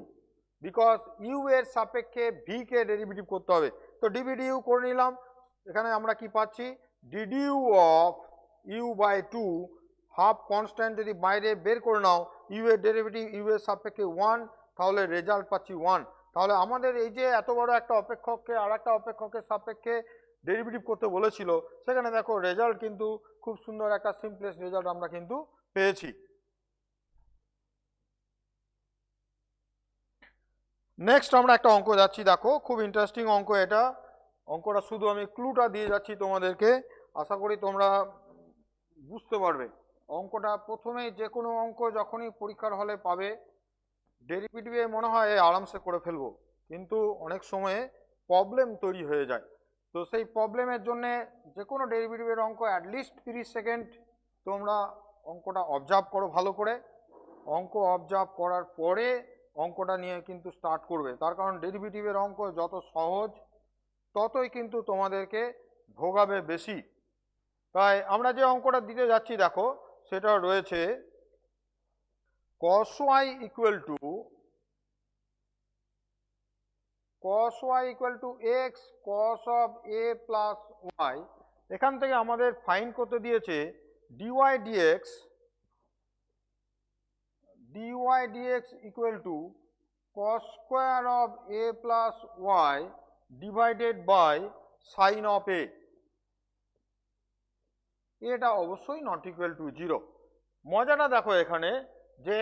[SPEAKER 3] because u এর সাপেক্ষে ভি কে ডেরিভেটিভ করতে হবে। তো ডিভি ডিইউ করে নিলাম, এখানে আমরা কি পাচ্ছি d d u of u by 2, half constant যদি বাইরে বের করে নাও ইউ এর ডেরিভেটিভ ইউ এর সাপেক্ষে 1, তাহলে রেজাল্ট পাচ্ছি 1। তাহলে আমাদের এই যে এত বড় একটা অপেক্ষককে আর একটা অপেক্ষকের সাপেক্ষে ডেরিভেটিভ করতে বলেছিল, সেখানে দেখো রেজাল্ট কিন্তু খুব সুন্দর একটা সিম্পলেস্ট রেজাল্ট আমরা কিন্তু পেয়েছি। নেক্সট আমরা একটা অঙ্ক যাচ্ছি, দেখো খুব ইন্টারেস্টিং অঙ্ক এটা। অঙ্কটা শুধু আমি ক্লুটা দিয়ে যাচ্ছি তোমাদেরকে, আশা করি তোমরা বুঝতে পারবে। অঙ্কটা প্রথমেই যে কোনো অঙ্ক যখনই পরীক্ষার হলে পাবে ডেরিভেটিভে মনে হয় আরামসে করে ফেলবো, কিন্তু অনেক সময়ে প্রবলেম তৈরি হয়ে যায়। তো সেই প্রবলেমের জন্যে যে কোনো ডেরিভেটিভের অঙ্ক অ্যাটলিস্ট 30 সেকেন্ড তোমরা অঙ্কটা অবজার্ভ করো ভালো করে। অঙ্ক অবজার্ভ করার পরে অঙ্কটা নিয়ে কিন্তু স্টার্ট করবে। তার কারণ ডেরিভেটিভের অঙ্ক যত সহজ ততই কিন্তু তোমাদেরকে ভোগাবে বেশি। তাই আমরা যে অঙ্কটা দিতে যাচ্ছি দেখো, সেটা রয়েছে cos y equal to x cos of a plus y। এখান থেকে আমাদের ফাইন্ড করতে দিয়েছে dy dx equal to cos square of a plus y divided by sine of a। এটা অবশ্যই নট ইকুয়াল টু 0। মজাটা দেখো এখানে যে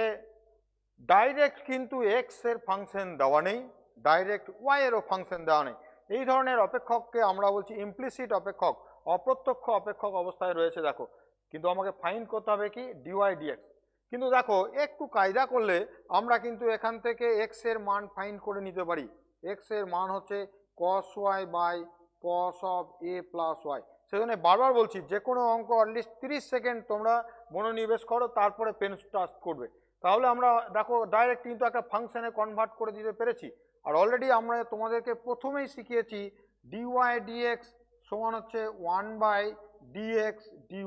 [SPEAKER 3] ডাইরেক্ট কিন্তু এক্স এর ফাংশন দেওয়া নেই, ডাইরেক্ট ওয়াই এরও ফাংশন দেওয়া নেই। এই ধরনের অপেক্ষককে আমরা বলছি ইমপ্লিসিট অপেক্ষক, অপ্রত্যক্ষ অপেক্ষক অবস্থায় রয়েছে দেখো। কিন্তু আমাকে ফাইন্ড করতে হবে কি ডিওয়াই ডিএক্স। কিন্তু দেখো একটু কায়দা করলে আমরা কিন্তু এখান থেকে এক্স এর মান ফাইন্ড করে নিতে পারি। এক্স এর মান হচ্ছে cos y বাই cos of a plus y. সেজন্য বারবার বলছি যে কোনো অঙ্ক অ্যাটলিস্ট 30 সেকেন্ড তোমরা মনোনিবেশ করো, তারপরে পেন স্টার্ট করবে। তাহলে আমরা দেখো ডাইরেক্ট কিন্তু একটা ফাংশনে কনভার্ট করে দিতে পেরেছি। আর অলরেডি আমরা তোমাদেরকে প্রথমেই শিখিয়েছি ডিওয়াই ডিএক্স সমান হচ্ছে 1/dx dy।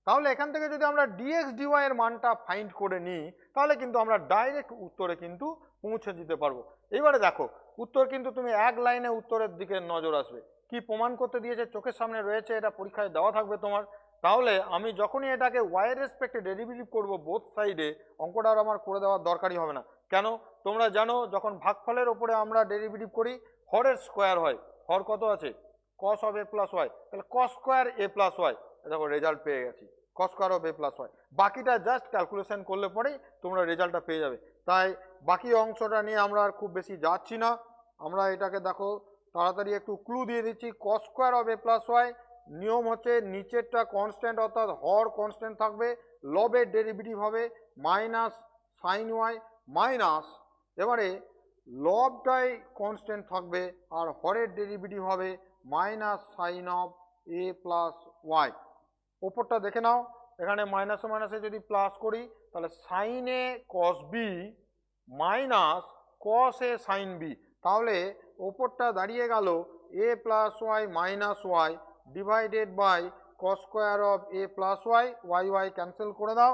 [SPEAKER 3] তাহলে এখান থেকে যদি আমরা ডিএক্স ডিওয়াই এর মানটা ফাইন্ড করে নিই তাহলে কিন্তু আমরা ডাইরেক্ট উত্তরে কিন্তু পৌঁছে দিতে পারবো। এবারে দেখো উত্তর কিন্তু তুমি এক লাইনে উত্তরের দিকে নজর আসবে। কি প্রমাণ করতে দিয়েছে চোখের সামনে রয়েছে, এটা পরীক্ষায় দেওয়া থাকবে তোমার। তাহলে আমি যখনই এটাকে ওয়াই এর রেসপেক্টে ডেরিভেটিভ করব বোথ সাইডে, অঙ্কটা আর আমার করে দেওয়ার দরকারই হবে না। কেন? তোমরা জানো যখন ভাগফলের ওপরে আমরা ডেরিভেটিভ করি হরের স্কোয়ার হয়। হর কত আছে? cos of a plus y. তাহলে cos square a plus y, দেখো রেজাল্ট পেয়ে গেছি cos square of a plus y. বাকিটা জাস্ট ক্যালকুলেশন করলে পরেই তোমরা রেজাল্টটা পেয়ে যাবে। তাই বাকি অংশটা নিয়ে আমরা আর খুব বেশি যাচ্ছি না। আমরা এটাকে দেখো তাড়াতাড়ি একটু ক্লু দিয়ে দিচ্ছি। cos square of a plus y নিয়ম হচ্ছে নিচেরটা কনস্ট্যান্ট অর্থাৎ হর কনস্ট্যান্ট থাকবে, লবের ডেরিভেটিভ হবে মাইনাস সাইন ওয়াই মাইনাস, এবারে লবটাই কনস্ট্যান্ট থাকবে আর হরের ডেরিভেটিভ হবে minus sine of a plus y. ওপরটা দেখে নাও, এখানে মাইনাসে মাইনাসে যদি প্লাস করি তাহলে sine a cos b minus cos a sine b. তাহলে ওপরটা দাঁড়িয়ে গেল a plus y minus y divided by cos square of a plus y. Y y cancel করে দাও,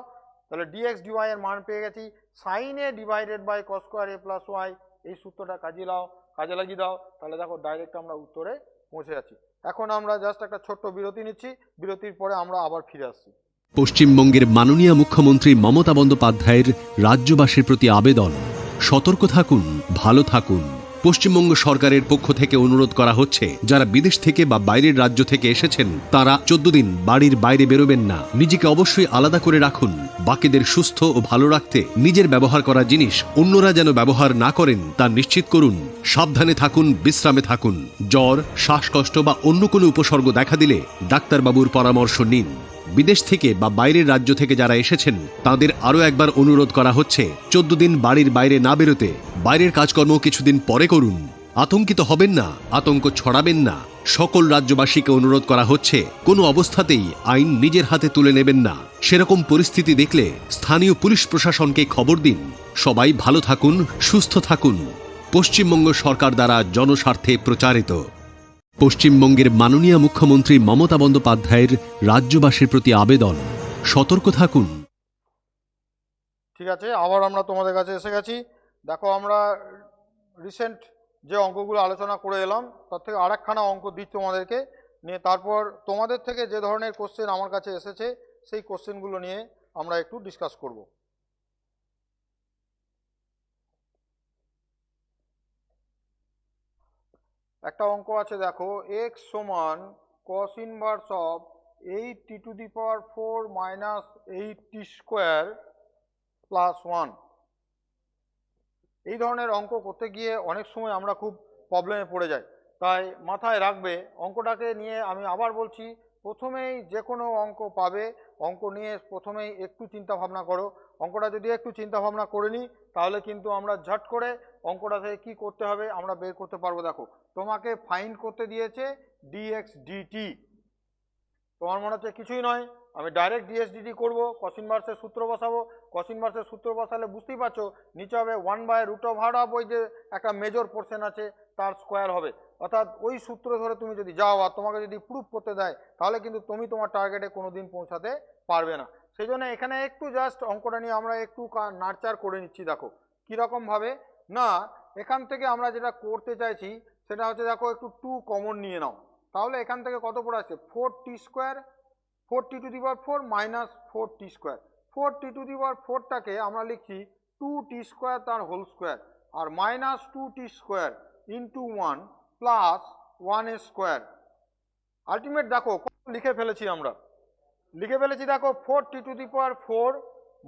[SPEAKER 3] তাহলে ডিএক্স ডিওয়াই এর মান পেয়ে গেছি sine a divided by cos square a plus y. এই সূত্রটা কাজে লাগিয়ে দাও, তাহলে দেখো ডাইরেক্ট আমরা উত্তরে পৌঁছে যাচ্ছি। এখন আমরা জাস্ট একটা ছোট্ট বিরতি নিচ্ছি, বিরতির পরে আমরা আবার ফিরে আসছি।
[SPEAKER 2] পশ্চিমবঙ্গের মাননীয় মুখ্যমন্ত্রী মমতা বন্দ্যোপাধ্যায়ের রাজ্যবাসীর প্রতি আবেদন, সতর্ক থাকুন, ভালো থাকুন। পশ্চিমবঙ্গ সরকারের পক্ষ থেকে অনুরোধ করা হচ্ছে যারা বিদেশ থেকে বা বাইরের রাজ্য থেকে এসেছেন তারা 14 দিন বাড়ির বাইরে বেরোবেন না। নিজেকে অবশ্যই আলাদা করে রাখুন। বাকিদের সুস্থ ও ভালো রাখতে নিজের ব্যবহার করা জিনিস অন্যরা যেন ব্যবহার না করেন তা নিশ্চিত করুন। সাবধানে থাকুন, বিশ্রামে থাকুন। জ্বর, শ্বাসকষ্ট বা অন্য কোনো উপসর্গ দেখা দিলে ডাক্তারবাবুর পরামর্শ নিন। বিদেশ থেকে বা বাইরের রাজ্য থেকে যারা এসেছেন তাদের আরও একবার অনুরোধ করা হচ্ছে 14 দিন বাড়ির বাইরে না বেরোতে। বাইরের কাজকর্ম কিছুদিন পরে করুন। আতঙ্কিত হবেন না, আতঙ্ক ছড়াবেন না। সকল রাজ্যবাসীকে অনুরোধ করা হচ্ছে কোনো অবস্থাতেই আইন নিজের হাতে তুলে নেবেন না। সেরকম পরিস্থিতি দেখলে স্থানীয় পুলিশ প্রশাসনকে খবর দিন। সবাই ভালো থাকুন, সুস্থ থাকুন। পশ্চিমবঙ্গ সরকার দ্বারা জনস্বার্থে প্রচারিত। পশ্চিমবঙ্গের মাননীয় মুখ্যমন্ত্রী মমতা বন্দ্যোপাধ্যায়ের রাজ্যবাসীর প্রতি আবেদন, সতর্ক থাকুন।
[SPEAKER 3] ঠিক আছে, আবার আমরা তোমাদের কাছে এসে গেছি। দেখো আমরা রিসেন্ট যে অঙ্কগুলো আলোচনা করে এলাম তার থেকে আরেকখানা অঙ্ক দিচ্ছি তোমাদেরকে নিয়ে, তারপর তোমাদের থেকে যে ধরনের কোশ্চেন আমার কাছে এসেছে সেই কোশ্চেনগুলো নিয়ে আমরা একটু ডিসকাস করব। একটা অঙ্ক আছে দেখো, x সমান cos inverse of 8t⁴ minus 8t square plus 1। এই ধরনের অঙ্ক করতে গিয়ে অনেক সময় আমরা খুব প্রবলেমে পড়ে যাই। তাই মাথায় রাখবে অঙ্কটাকে নিয়ে আমি আবার বলছি, প্রথমেই যে কোনো অঙ্ক পাবে অঙ্ক নিয়ে প্রথমেই একটু চিন্তা ভাবনা করো। অঙ্কটা যদি একটু চিন্তা ভাবনা করে নিই তাহলে কিন্তু আমরা ঝট করে অঙ্কটা থেকে কী করতে হবে আমরা বের করতে পারবো। দেখো তোমাকে ফাইন্ড করতে দিয়েছে ডিএক্স ডিটি, তোমার মনে হচ্ছে কিছুই নয়, আমি ডাইরেক্ট ডিএসডিটি করবো, কস ইনভার্সের সূত্র বসাবো। কস ইনভার্সের সূত্র বসালে বুঝতেই পারছো নিচে হবে 1/√হাফ, ওই যে একটা মেজর পোর্শন আছে তার স্কোয়ার হবে। অর্থাৎ ওই সূত্র ধরে তুমি যদি যাও আর তোমাকে যদি প্রুফ করতে দেয় তাহলে কিন্তু তুমি তোমার টার্গেটে কোনোদিন পৌঁছাতে পারবে না। সেই জন্য এখানে একটু জাস্ট অঙ্কটা নিয়ে আমরা একটু নাড়চাড় করে নিচ্ছি। দেখো কীরকম ভাবে না, এখান থেকে আমরা যেটা করতে চাইছি সেটা হচ্ছে দেখো একটু 2 কমন নিয়ে নাও, তাহলে এখান থেকে কত পড়ে আছে 4t², 4t⁴ মাইনাস 4t²। 4t⁴টাকে আমরা লিখছি 2t² তার হোল স্কোয়ার, আর minus 2t² into 1 plus 1² ultimate দেখো লিখে ফেলেছি আমরা, লিখে ফেলেছি দেখো 4t⁴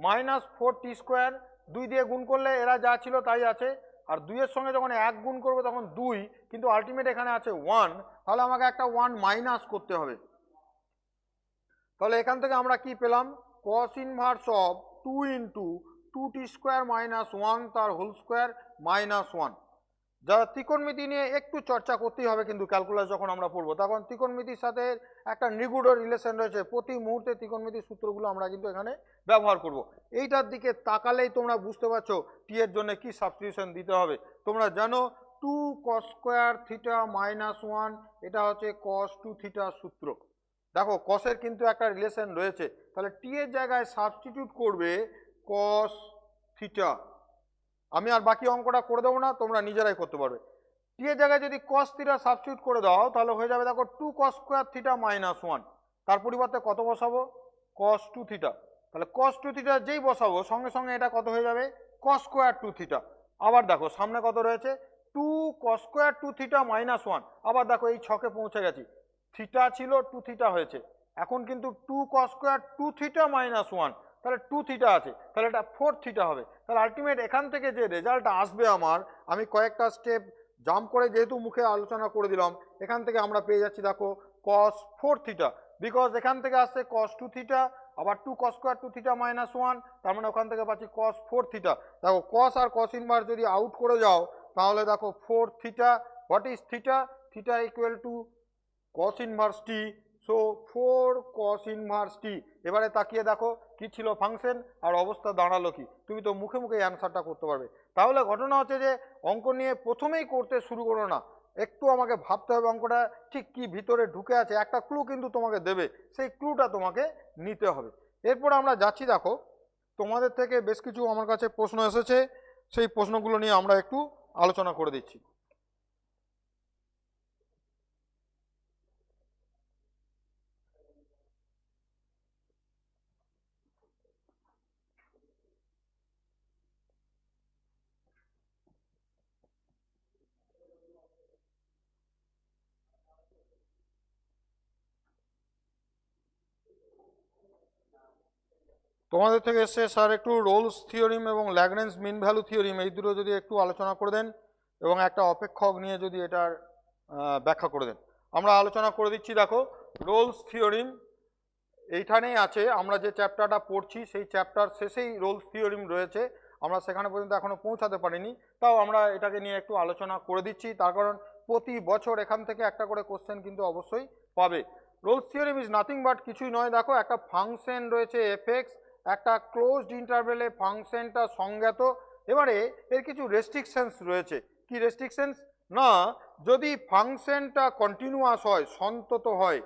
[SPEAKER 3] মাইনাস 4t², 2 দিয়ে গুণ করলে এরা যা ছিল তাই আছে, আর 2 এর সঙ্গে যখন 1 গুণ করবো তখন 2, কিন্তু আলটিমেট এখানে আছে 1, তাহলে আমাকে একটা 1 মাইনাস করতে হবে। তাহলে এখান থেকে আমরা কি পেলাম, cos inverse of 2 into 2t² minus 1 তার হোল স্কোয়ার মাইনাস 1। যারা ত্রিকোণমিতি নিয়ে একটু চর্চা করতেই হবে কিন্তু ক্যালকুলাস যখন আমরা পড়বো, তখন ত্রিকোণমিতির সাথে একটা নিগুড় রিলেশন রয়েছে, প্রতি মুহূর্তে ত্রিকোণমিতির সূত্রগুলো আমরা কিন্তু এখানে ব্যবহার করব। এইটার দিকে তাকালেই তোমরা বুঝতে পারছো টি এর জন্য কি সাবস্টিটিউশন দিতে হবে। তোমরা জানো 2 cos² থিটা মাইনাস 1, এটা হচ্ছে cos 2 থিটার সূত্র। দেখো কসের কিন্তু একটা রিলেশন রয়েছে, তাহলে টি এর জায়গায় সাবস্টিটিউট করবে cos থিটা। আমি আর বাকি অঙ্কটা করে দেবো না, তোমরা নিজেরাই করতে পারবে। টি এর জায়গায় যদি cos থিটা সাবস্টিটিউট করে দাও তাহলে হয়ে যাবে দেখো 2 cos² থিটা মাইনাস 1, তার পরিবর্তে কত বসাবো cos 2 থিটা। তাহলে cos 2 থিটা যেই বসাবো সঙ্গে সঙ্গে এটা কত হয়ে যাবে cos² 2 থিটা। আবার দেখো সামনে কত রয়েছে 2 cos² 2 থিটা মাইনাস 1, আবার দেখো এই ছকে পৌঁছে গেছি, থিটা ছিল 2 থিটা হয়েছে, এখন কিন্তু 2 cos² 2 থিটা মাইনাস 1, তাহলে 2 থিটা আছে, তাহলে এটা 4 থিটা হবে। তাহলে আলটিমেট এখান থেকে যে রেজাল্ট আসবে আমার, আমি কয়েকটা স্টেপ জাম্প করে যেহেতু মুখে আলোচনা করে দিলাম, এখান থেকে আমরা পেয়ে যাচ্ছি দেখো cos 4 থিটা, বিকজ এখান থেকে আসছে cos 2 থিটা, আবার 2 cos² 2 থিটা মাইনাস 1, তার মানে ওখান থেকে পাচ্ছি cos 4 থিটা। দেখো cos আর cos ইনভার্স যদি আউট করে যাও তাহলে দেখো 4 theta, what is theta, theta equal to cos inverse T, so 4 cos inverse টি। এবারে তাকিয়ে দেখো কি ছিল ফাংশন আর অবস্থা দাঁড়ালো কি, তুমি তো মুখে মুখে অ্যান্সারটা করতে পারবে। তাহলে ঘটনা হচ্ছে যে অঙ্ক নিয়ে প্রথমেই করতে শুরু করো না, একটু আমাকে ভাবতে হবে অঙ্কটা ঠিক কি ভিতরে ঢুকে আছে, একটা ক্লু কিন্তু তোমাকে দেবে, সেই ক্লুটা তোমাকে নিতে হবে। এরপর আমরা যাচ্ছি, দেখো তোমাদের থেকে বেশ কিছু আমার কাছে প্রশ্ন এসেছে, সেই প্রশ্নগুলো নিয়ে আমরা একটু আলোচনা করে দিচ্ছি। তোমাদের থেকে এসে স্যার একটু রোলস থিওরিম এবং ল্যাগ্রেঞ্জ মিন ভ্যালু থিওরিম এই দুটো যদি একটু আলোচনা করে দেন এবং একটা অপেক্ষক নিয়ে যদি এটার ব্যাখ্যা করে দেন। আমরা আলোচনা করে দিচ্ছি। দেখো রোলস থিওরিম এইখানেই আছে, আমরা যে চ্যাপ্টারটা পড়ছি সেই চ্যাপ্টার শেষেই রোলস থিওরিম রয়েছে, আমরা সেখানে পর্যন্ত এখনো পৌঁছাতে পারিনি, তাও আমরা এটাকে নিয়ে একটু আলোচনা করে দিচ্ছি, তার কারণ প্রতি বছর এখান থেকে একটা করে কোশ্চেন কিন্তু অবশ্যই পাবে। Rolle's theorem is nothing but কিছুই নয়, দেখো একটা ফাংশন রয়েছে এফএক্স, একটা ক্লোজড ইন্টারভেলে ফাংশনটা সংজ্ঞাত, এবারে এর কিছু রেস্ট্রিকশনস রয়েছে। কি রেস্ট্রিকশনস না, যদি ফাংশনটা কন্টিনিউয়াস হয়, সন্তত হয়,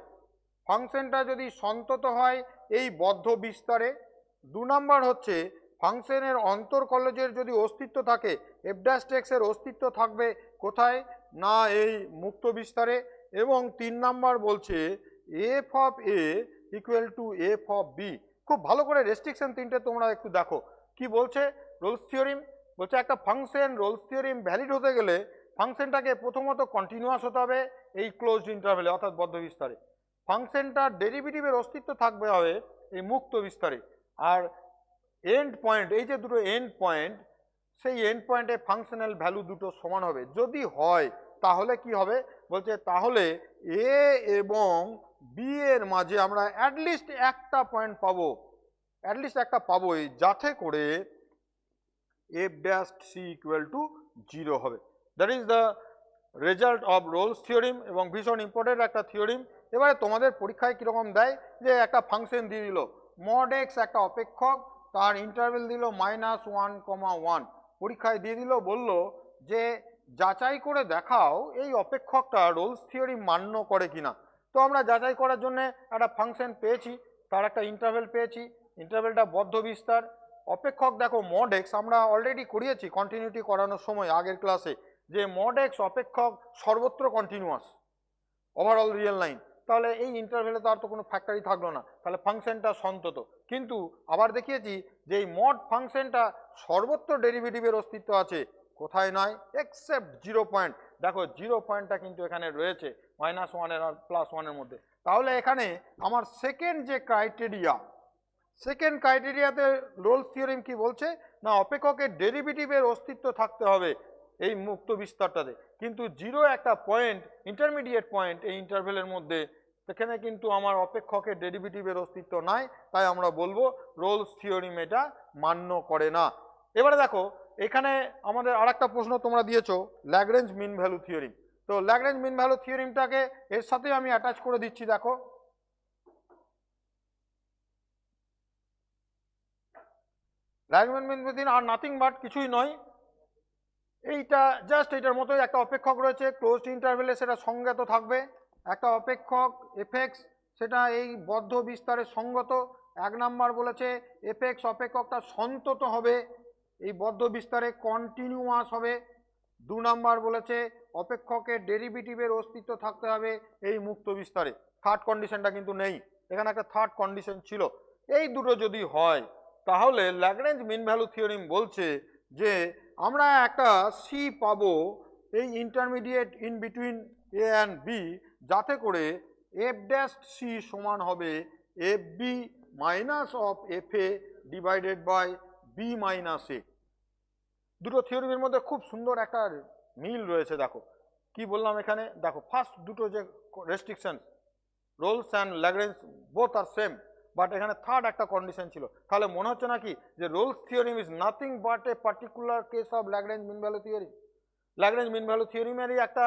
[SPEAKER 3] ফাংশনটা যদি সন্তত হয় এই বদ্ধ বিস্তারে। 2 নাম্বার হচ্ছে ফাংশনের অন্তর্কলজের যদি অস্তিত্ব থাকে, f' এর অস্তিত্ব থাকবে কোথায় না এই মুক্ত বিস্তারে। এবং 3 নাম্বার বলছে f of a equal to f of b। খুব ভালো করে রেস্ট্রিকশন তিনটে তোমরা একটু দেখো কি বলছে রোলস থিওরিম। বলছে একটা ফাংশন রোলস থিওরিম ভ্যালিড হতে গেলে ফাংশনটাকে প্রথমত কন্টিনিউয়াস হতে হবে এই ক্লোজড ইন্টারভেলে অর্থাৎ বদ্ধ বিস্তারে, ফাংশনটার ডেরিভেটিভের অস্তিত্ব থাকবে হবে এই মুক্ত বিস্তারে, আর এন্ড পয়েন্ট এই যে দুটো এন্ড পয়েন্ট, সেই এন্ড পয়েন্টে ফাংশনাল ভ্যালু দুটো সমান হবে। যদি হয় তাহলে কি হবে, বলছে তাহলে এ এবং বি এর মাঝে আমরা অ্যাটলিস্ট একটা পয়েন্ট পাবো, অ্যাটলিস্ট একটা পাবোই, যাতে করে f' c ইকুয়াল টু 0 হবে। That is the result of Rolle's theorem, এবং ভীষণ ইম্পর্টেন্ট একটা থিওরিম, এবারে তোমাদের পরীক্ষায় কীরকম দেয়, যে একটা ফাংশন দিয়ে দিল মড এক্স, একটা অপেক্ষক, তার ইন্টারভেল দিল -1,1, পরীক্ষায় দিয়ে দিল, বলল যে যাচাই করে দেখাও এই অপেক্ষকটা রোলস থিওরি মান্য করে কিনা। তো আমরা যাচাই করার জন্য একটা ফাংশন পেয়েছি, তার একটা ইন্টারভেল পেয়েছি, ইন্টারভেলটা বদ্ধ বিস্তার। অপেক্ষক দেখো মড এক্স, আমরা অলরেডি করিয়েছি কন্টিনিউটি করানোর সময় আগের ক্লাসে, যে মড এক্স অপেক্ষক সর্বত্র কন্টিনিউয়াস, ওভারঅল রিয়েল লাইন। তাহলে এই ইন্টারভেলে তো আর তো কোনো ফ্যাক্টরি থাকলো না, তাহলে ফাংশনটা সন্তত। কিন্তু আবার দেখিয়েছি যে এই মড ফাংশনটা সর্বত্র ডেরিভেটিভের অস্তিত্ব আছে, কোথায় নয়, এক্সেপ্ট 0 পয়েন্ট। দেখো 0 পয়েন্টটা কিন্তু এখানে রয়েছে -1 আর +1 মধ্যে। তাহলে এখানে আমার সেকেন্ড যে ক্রাইটেরিয়া, সেকেন্ড ক্রাইটেরিয়াতে রোলস থিওরেম কি বলছে না, অপেক্ষকের ডেরিভেটিভের অস্তিত্ব থাকতে হবে এই মুক্ত বিস্তারটাতে। কিন্তু 0 একটা পয়েন্ট, ইন্টারমিডিয়েট পয়েন্ট এই ইন্টারভেলের মধ্যে, সেখানে কিন্তু আমার অপেক্ষকের ডেরিভেটিভের অস্তিত্ব নাই, তাই আমরা বলবো রোলস থিওরেম এটা মান্য করে না। এবারে দেখো এখানে আমাদের আরেকটা প্রশ্ন তোমরা দিয়েছো, ল্যাগ্রেঞ্জ মিন ভ্যালু থিওরেম। তো ল্যাগ্রেঞ্জ মিন ভ্যালু থিওরেমটাকে এর সাথে আমি অ্যাটাচ করে দিচ্ছি। দেখো ল্যাগ্রেঞ্জ মিন ভ্যালু থিওরেম আর নাথিং বাট কিছুই নয়, এইটা জাস্ট এটার মতোই একটা অপেক্ষক রয়েছে ক্লোজড ইন্টারভেলে, সেটা সংজ্ঞাত থাকবে। একটা অপেক্ষক এফএক্স, সেটা এই বদ্ধ বিস্তারের সঙ্গত। 1 নাম্বার বলেছে এফএক্স অপেক্ষকটা সন্তত হবে, এই বদ্ধ বিস্তারে কন্টিনিউয়াস হবে। 2 নাম্বার বলেছে অপেক্ষকের ডেরিভেটিভের অস্তিত্ব থাকতে হবে এই মুক্ত বিস্তারে। থার্ড কন্ডিশনটা কিন্তু নেই, এখানে একটা থার্ড কন্ডিশন ছিল। এই দুটো যদি হয় তাহলে ল্যাগ্রেঞ্জ মিন ভ্যালু থিওরেম বলছে যে আমরা একটা সি পাবো এই intermediate in between a and b, যাতে করে এফ ড্যাশ সি সমান হবে f b minus of f a divided by b minus a. দুটো থিওরির মধ্যে খুব সুন্দর একটা মিল রয়েছে। দেখো কি বললাম এখানে, দেখো ফার্স্ট দুটো যে restriction Rolle's and Lagrange both are same, but এখানে থার্ড একটা কন্ডিশন ছিল। তাহলে মনে হচ্ছে নাকি যে Rolle's theorem is nothing but a particular case of Lagrange mean value theorem. Lagrange mean value থিওরিমেরই একটা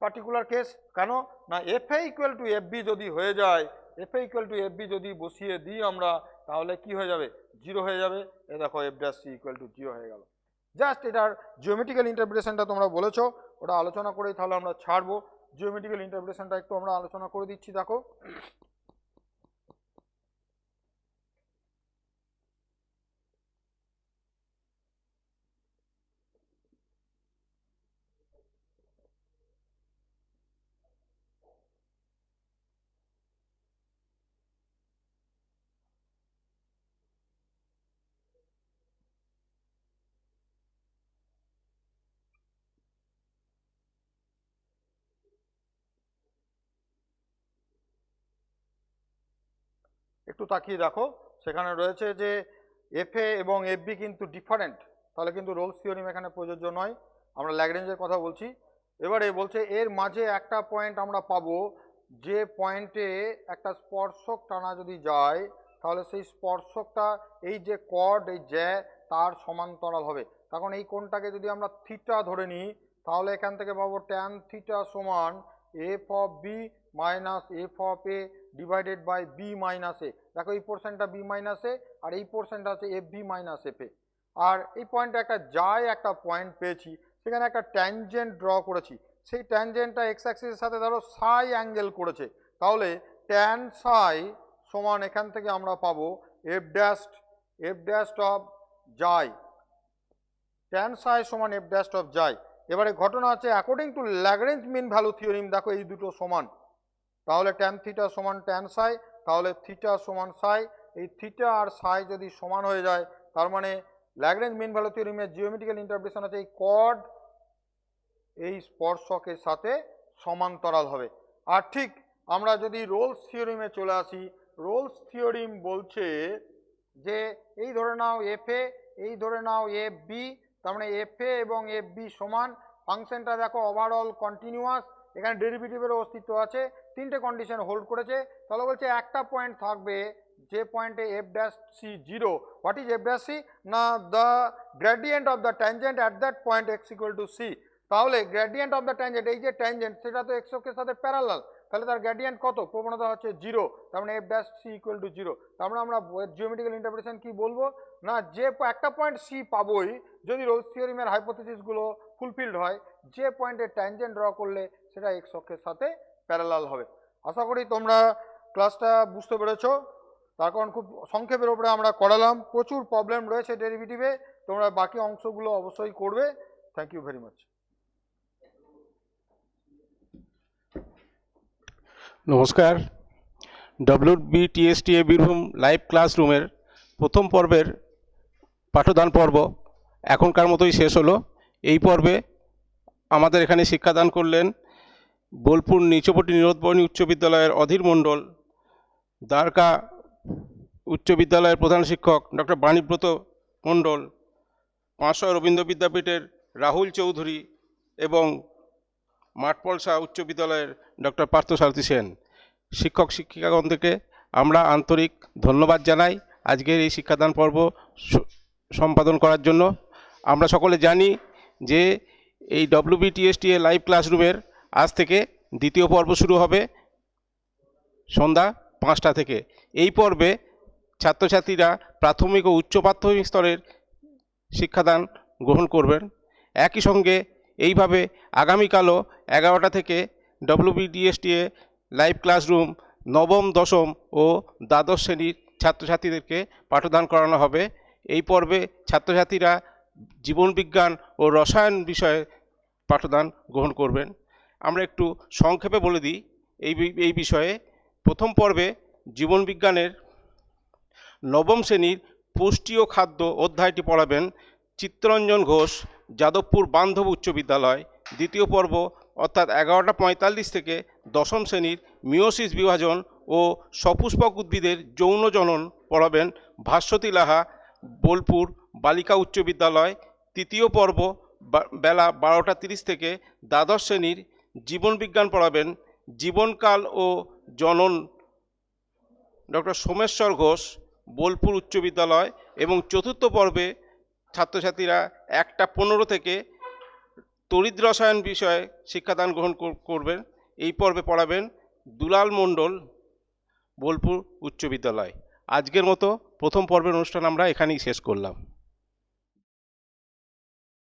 [SPEAKER 3] পার্টিকুলার কেস। কেন না, f a equal to f b যদি হয়ে যায়, f a equal to f b যদি বসিয়ে দিই আমরা, তাহলে কি হয়ে যাবে, 0 হয়ে যাবে। এ দেখো f dash c equal to 0 হয়ে গেল। জাস্ট এটার জিওমেট্রিক্যাল ইন্টারপ্রিটেশনটা তোমরা বলেছো, ওটা আলোচনা করেই তাহলে আমরা ছাড়বো। জিওমেট্রিক্যাল ইন্টারপ্রিটেশনটা একটু আমরা আলোচনা করে দিচ্ছি। দেখো একটু তাকিয়ে দেখো, সেখানে রয়েছে যে এফ এ এবং এফ বি কিন্তু ডিফারেন্ট, তাহলে কিন্তু রোলস থিওরিম এখানে প্রযোজ্য নয়। আমরা ল্যাগ্রেঞ্জের কথা বলছি। এবারে বলছে এর মাঝে একটা পয়েন্ট আমরা পাবো, যে পয়েন্টে একটা স্পর্শক টানা যদি যায়, তাহলে সেই স্পর্শকটা এই যে কর্ড, এই জ্যা, তার সমান্তরাল হবে। তখন এই কোণটাকে যদি আমরা থিটা ধরে নিই, তাহলে এখান থেকে পাবো ট্যান থিটা সমান f of b minus f of a divided by b minus a. দেখো এই পোর্শনটা বি মাইনাস এ, আর এই পোর্শনটা হচ্ছে f b minus f a. আর এই পয়েন্টে একটা যায় একটা পয়েন্ট পেয়েছি, সেখানে একটা ট্যানজেন্ট ড্র করেছি, সেই ট্যানজেন্টটা এক্স অ্যাক্সিসের সাথে ধরো সাই অ্যাঙ্গেল করেছে, তাহলে ট্যান সাই সমান এখান থেকে আমরা পাবো এফ ড্যাশ অফ যাই, ট্যান সাই সমান এফ ড্যাশ অফ যাই। এবারে ঘটনা আছে according to Lagrange mean value theorem, দেখো এই দুটো সমান, তাহলে ট্যান থিটা সমান ট্যান সাই, তাহলে থিটা সমান সাই। এই থিটা আর সাই যদি সমান হয়ে যায়, তার মানে ল্যাগ্রেঞ্জ মিন ভ্যালু থিওরিমের জিওমেট্রিক্যাল ইন্টারপ্রিটেশন আছে এই কর্ড এই স্পর্শকের সাথে সমান্তরাল হবে। আর ঠিক আমরা যদি রোলস থিওরিমে চলে আসি, রোলস থিওরিম বলছে যে এই ধরে নাও এফ এ, এই ধরে নাও এফ বি, তার মানে এফ এ এবং এফ বি সমান। ফাংশনটা দেখো ওভারঅল কন্টিনিউয়াস, এখানে ডেরিভেটিভেরও অস্তিত্ব আছে, তিনটে কন্ডিশন হোল্ড করেছে। তাহলে বলছে একটা পয়েন্ট থাকবে যে পয়েন্টে f dash c 0। What is f dash c? না, the gradient of the tangent at that point x equal to c. তাহলে গ্রেডিয়েন্ট অফ দ্য ট্যানজেন্ট, এই যে ট্যানজেন্ট সেটা তো এক্স অক্ষের সাথে প্যারালাল, তাহলে তার গ্রেডিয়েন্ট কত, প্রবণতা হচ্ছে 0, তার মানে f dash c equal to 0। তার মানে আমরা জিওমেট্রিক্যাল ইন্টারপ্রিটেশন কি বলবো না, যে একটা পয়েন্ট c পাবোই যদি রোলস থিওরেমের হাইপোথিসিসগুলো ফুলফিলড হয়, যে পয়েন্টে ট্যানজেন্ট ড্র করলে সেটা এক্স অক্ষের সাথে প্যারালাল হবে। আশা করি তোমরা ক্লাসটা বুঝতে পেরেছো। তার কারণ খুব সংক্ষেপের উপরে আমরা করালাম, প্রচুর প্রবলেম রয়েছে ডেরিভেটিভে, তোমরা বাকি অংশগুলো অবশ্যই করবে। Thank you very much.
[SPEAKER 4] নমস্কার, WBTSTA বীরভূম লাইভ ক্লাসরুমের প্রথম পর্বের পাঠদান পর্ব এখনকার মতোই শেষ হলো। এই পর্বে আমাদের এখানে শিক্ষাদান করলেন বোলপুর নিচপটি নিরোধবর্ণী উচ্চ বিদ্যালয়ের অধীর মণ্ডল, দ্বারকা উচ্চ বিদ্যালয়ের প্রধান শিক্ষক ডক্টর বাণীব্রত মণ্ডল, পাঁচশো রবীন্দ্র বিদ্যাপীঠের রাহুল চৌধুরী এবং মাঠপলসা উচ্চ বিদ্যালয়ের ডক্টর পার্থসারথী সেন। শিক্ষক শিক্ষিকাগণ থেকে আমরা আন্তরিক ধন্যবাদ জানাই আজকের এই শিক্ষাদান পর্ব সম্পাদন করার জন্য। আমরা সকলে জানি যে এই WBTSTA লাইভ ক্লাসরুমের আজ থেকে দ্বিতীয় পর্ব শুরু হবে সন্ধ্যা 5টা থেকে। এই পর্বে ছাত্রছাত্রীরা প্রাথমিক ও উচ্চ প্রাথমিক স্তরের শিক্ষাদান গ্রহণ করবেন। একই সঙ্গে এইভাবে আগামীকালও 11টা থেকে WBTSTA লাইভ ক্লাসরুম নবম, দশম ও দ্বাদশ শ্রেণীর ছাত্রছাত্রীদেরকে পাঠদান করানো হবে। এই পর্বে ছাত্রছাত্রীরা জীবনবিজ্ঞান ও রসায়ন বিষয়ে পাঠদান গ্রহণ করবেন। আমরা একটু সংক্ষেপে বলে দিই এই বিষয়ে। প্রথম পর্বে জীবনবিজ্ঞানের নবম শ্রেণীর পুষ্টি ও খাদ্য অধ্যায়টি পড়াবেন চিত্তরঞ্জন ঘোষ, যাদবপুর বান্ধব উচ্চ বিদ্যালয়। দ্বিতীয় পর্ব অর্থাৎ 11টা 45 থেকে দশম শ্রেণীর মিওসিস বিভাজন ও সপুষ্পক উদ্ভিদের যৌন জনন পড়াবেন ভাস্বতী লাহা, বোলপুর বালিকা উচ্চ বিদ্যালয়। তৃতীয় পর্ব বেলা 12টা 30 থেকে দ্বাদশ শ্রেণীর জীবনবিজ্ঞান পড়াবেন জীবনকাল ও জনন ডক্টর সোমেশ্বর ঘোষ, বোলপুর উচ্চ বিদ্যালয়। এবং চতুর্থ পর্বে ছাত্রছাত্রীরা 1টা 15 থেকে তড়িৎ রসায়ন বিষয়ে শিক্ষাদান গ্রহণ করবেন। এই পর্বে পড়াবেন দুলাল মণ্ডল, বোলপুর উচ্চ বিদ্যালয়। আজকের মতো প্রথম পর্বের অনুষ্ঠান আমরা এখানেই শেষ করলাম।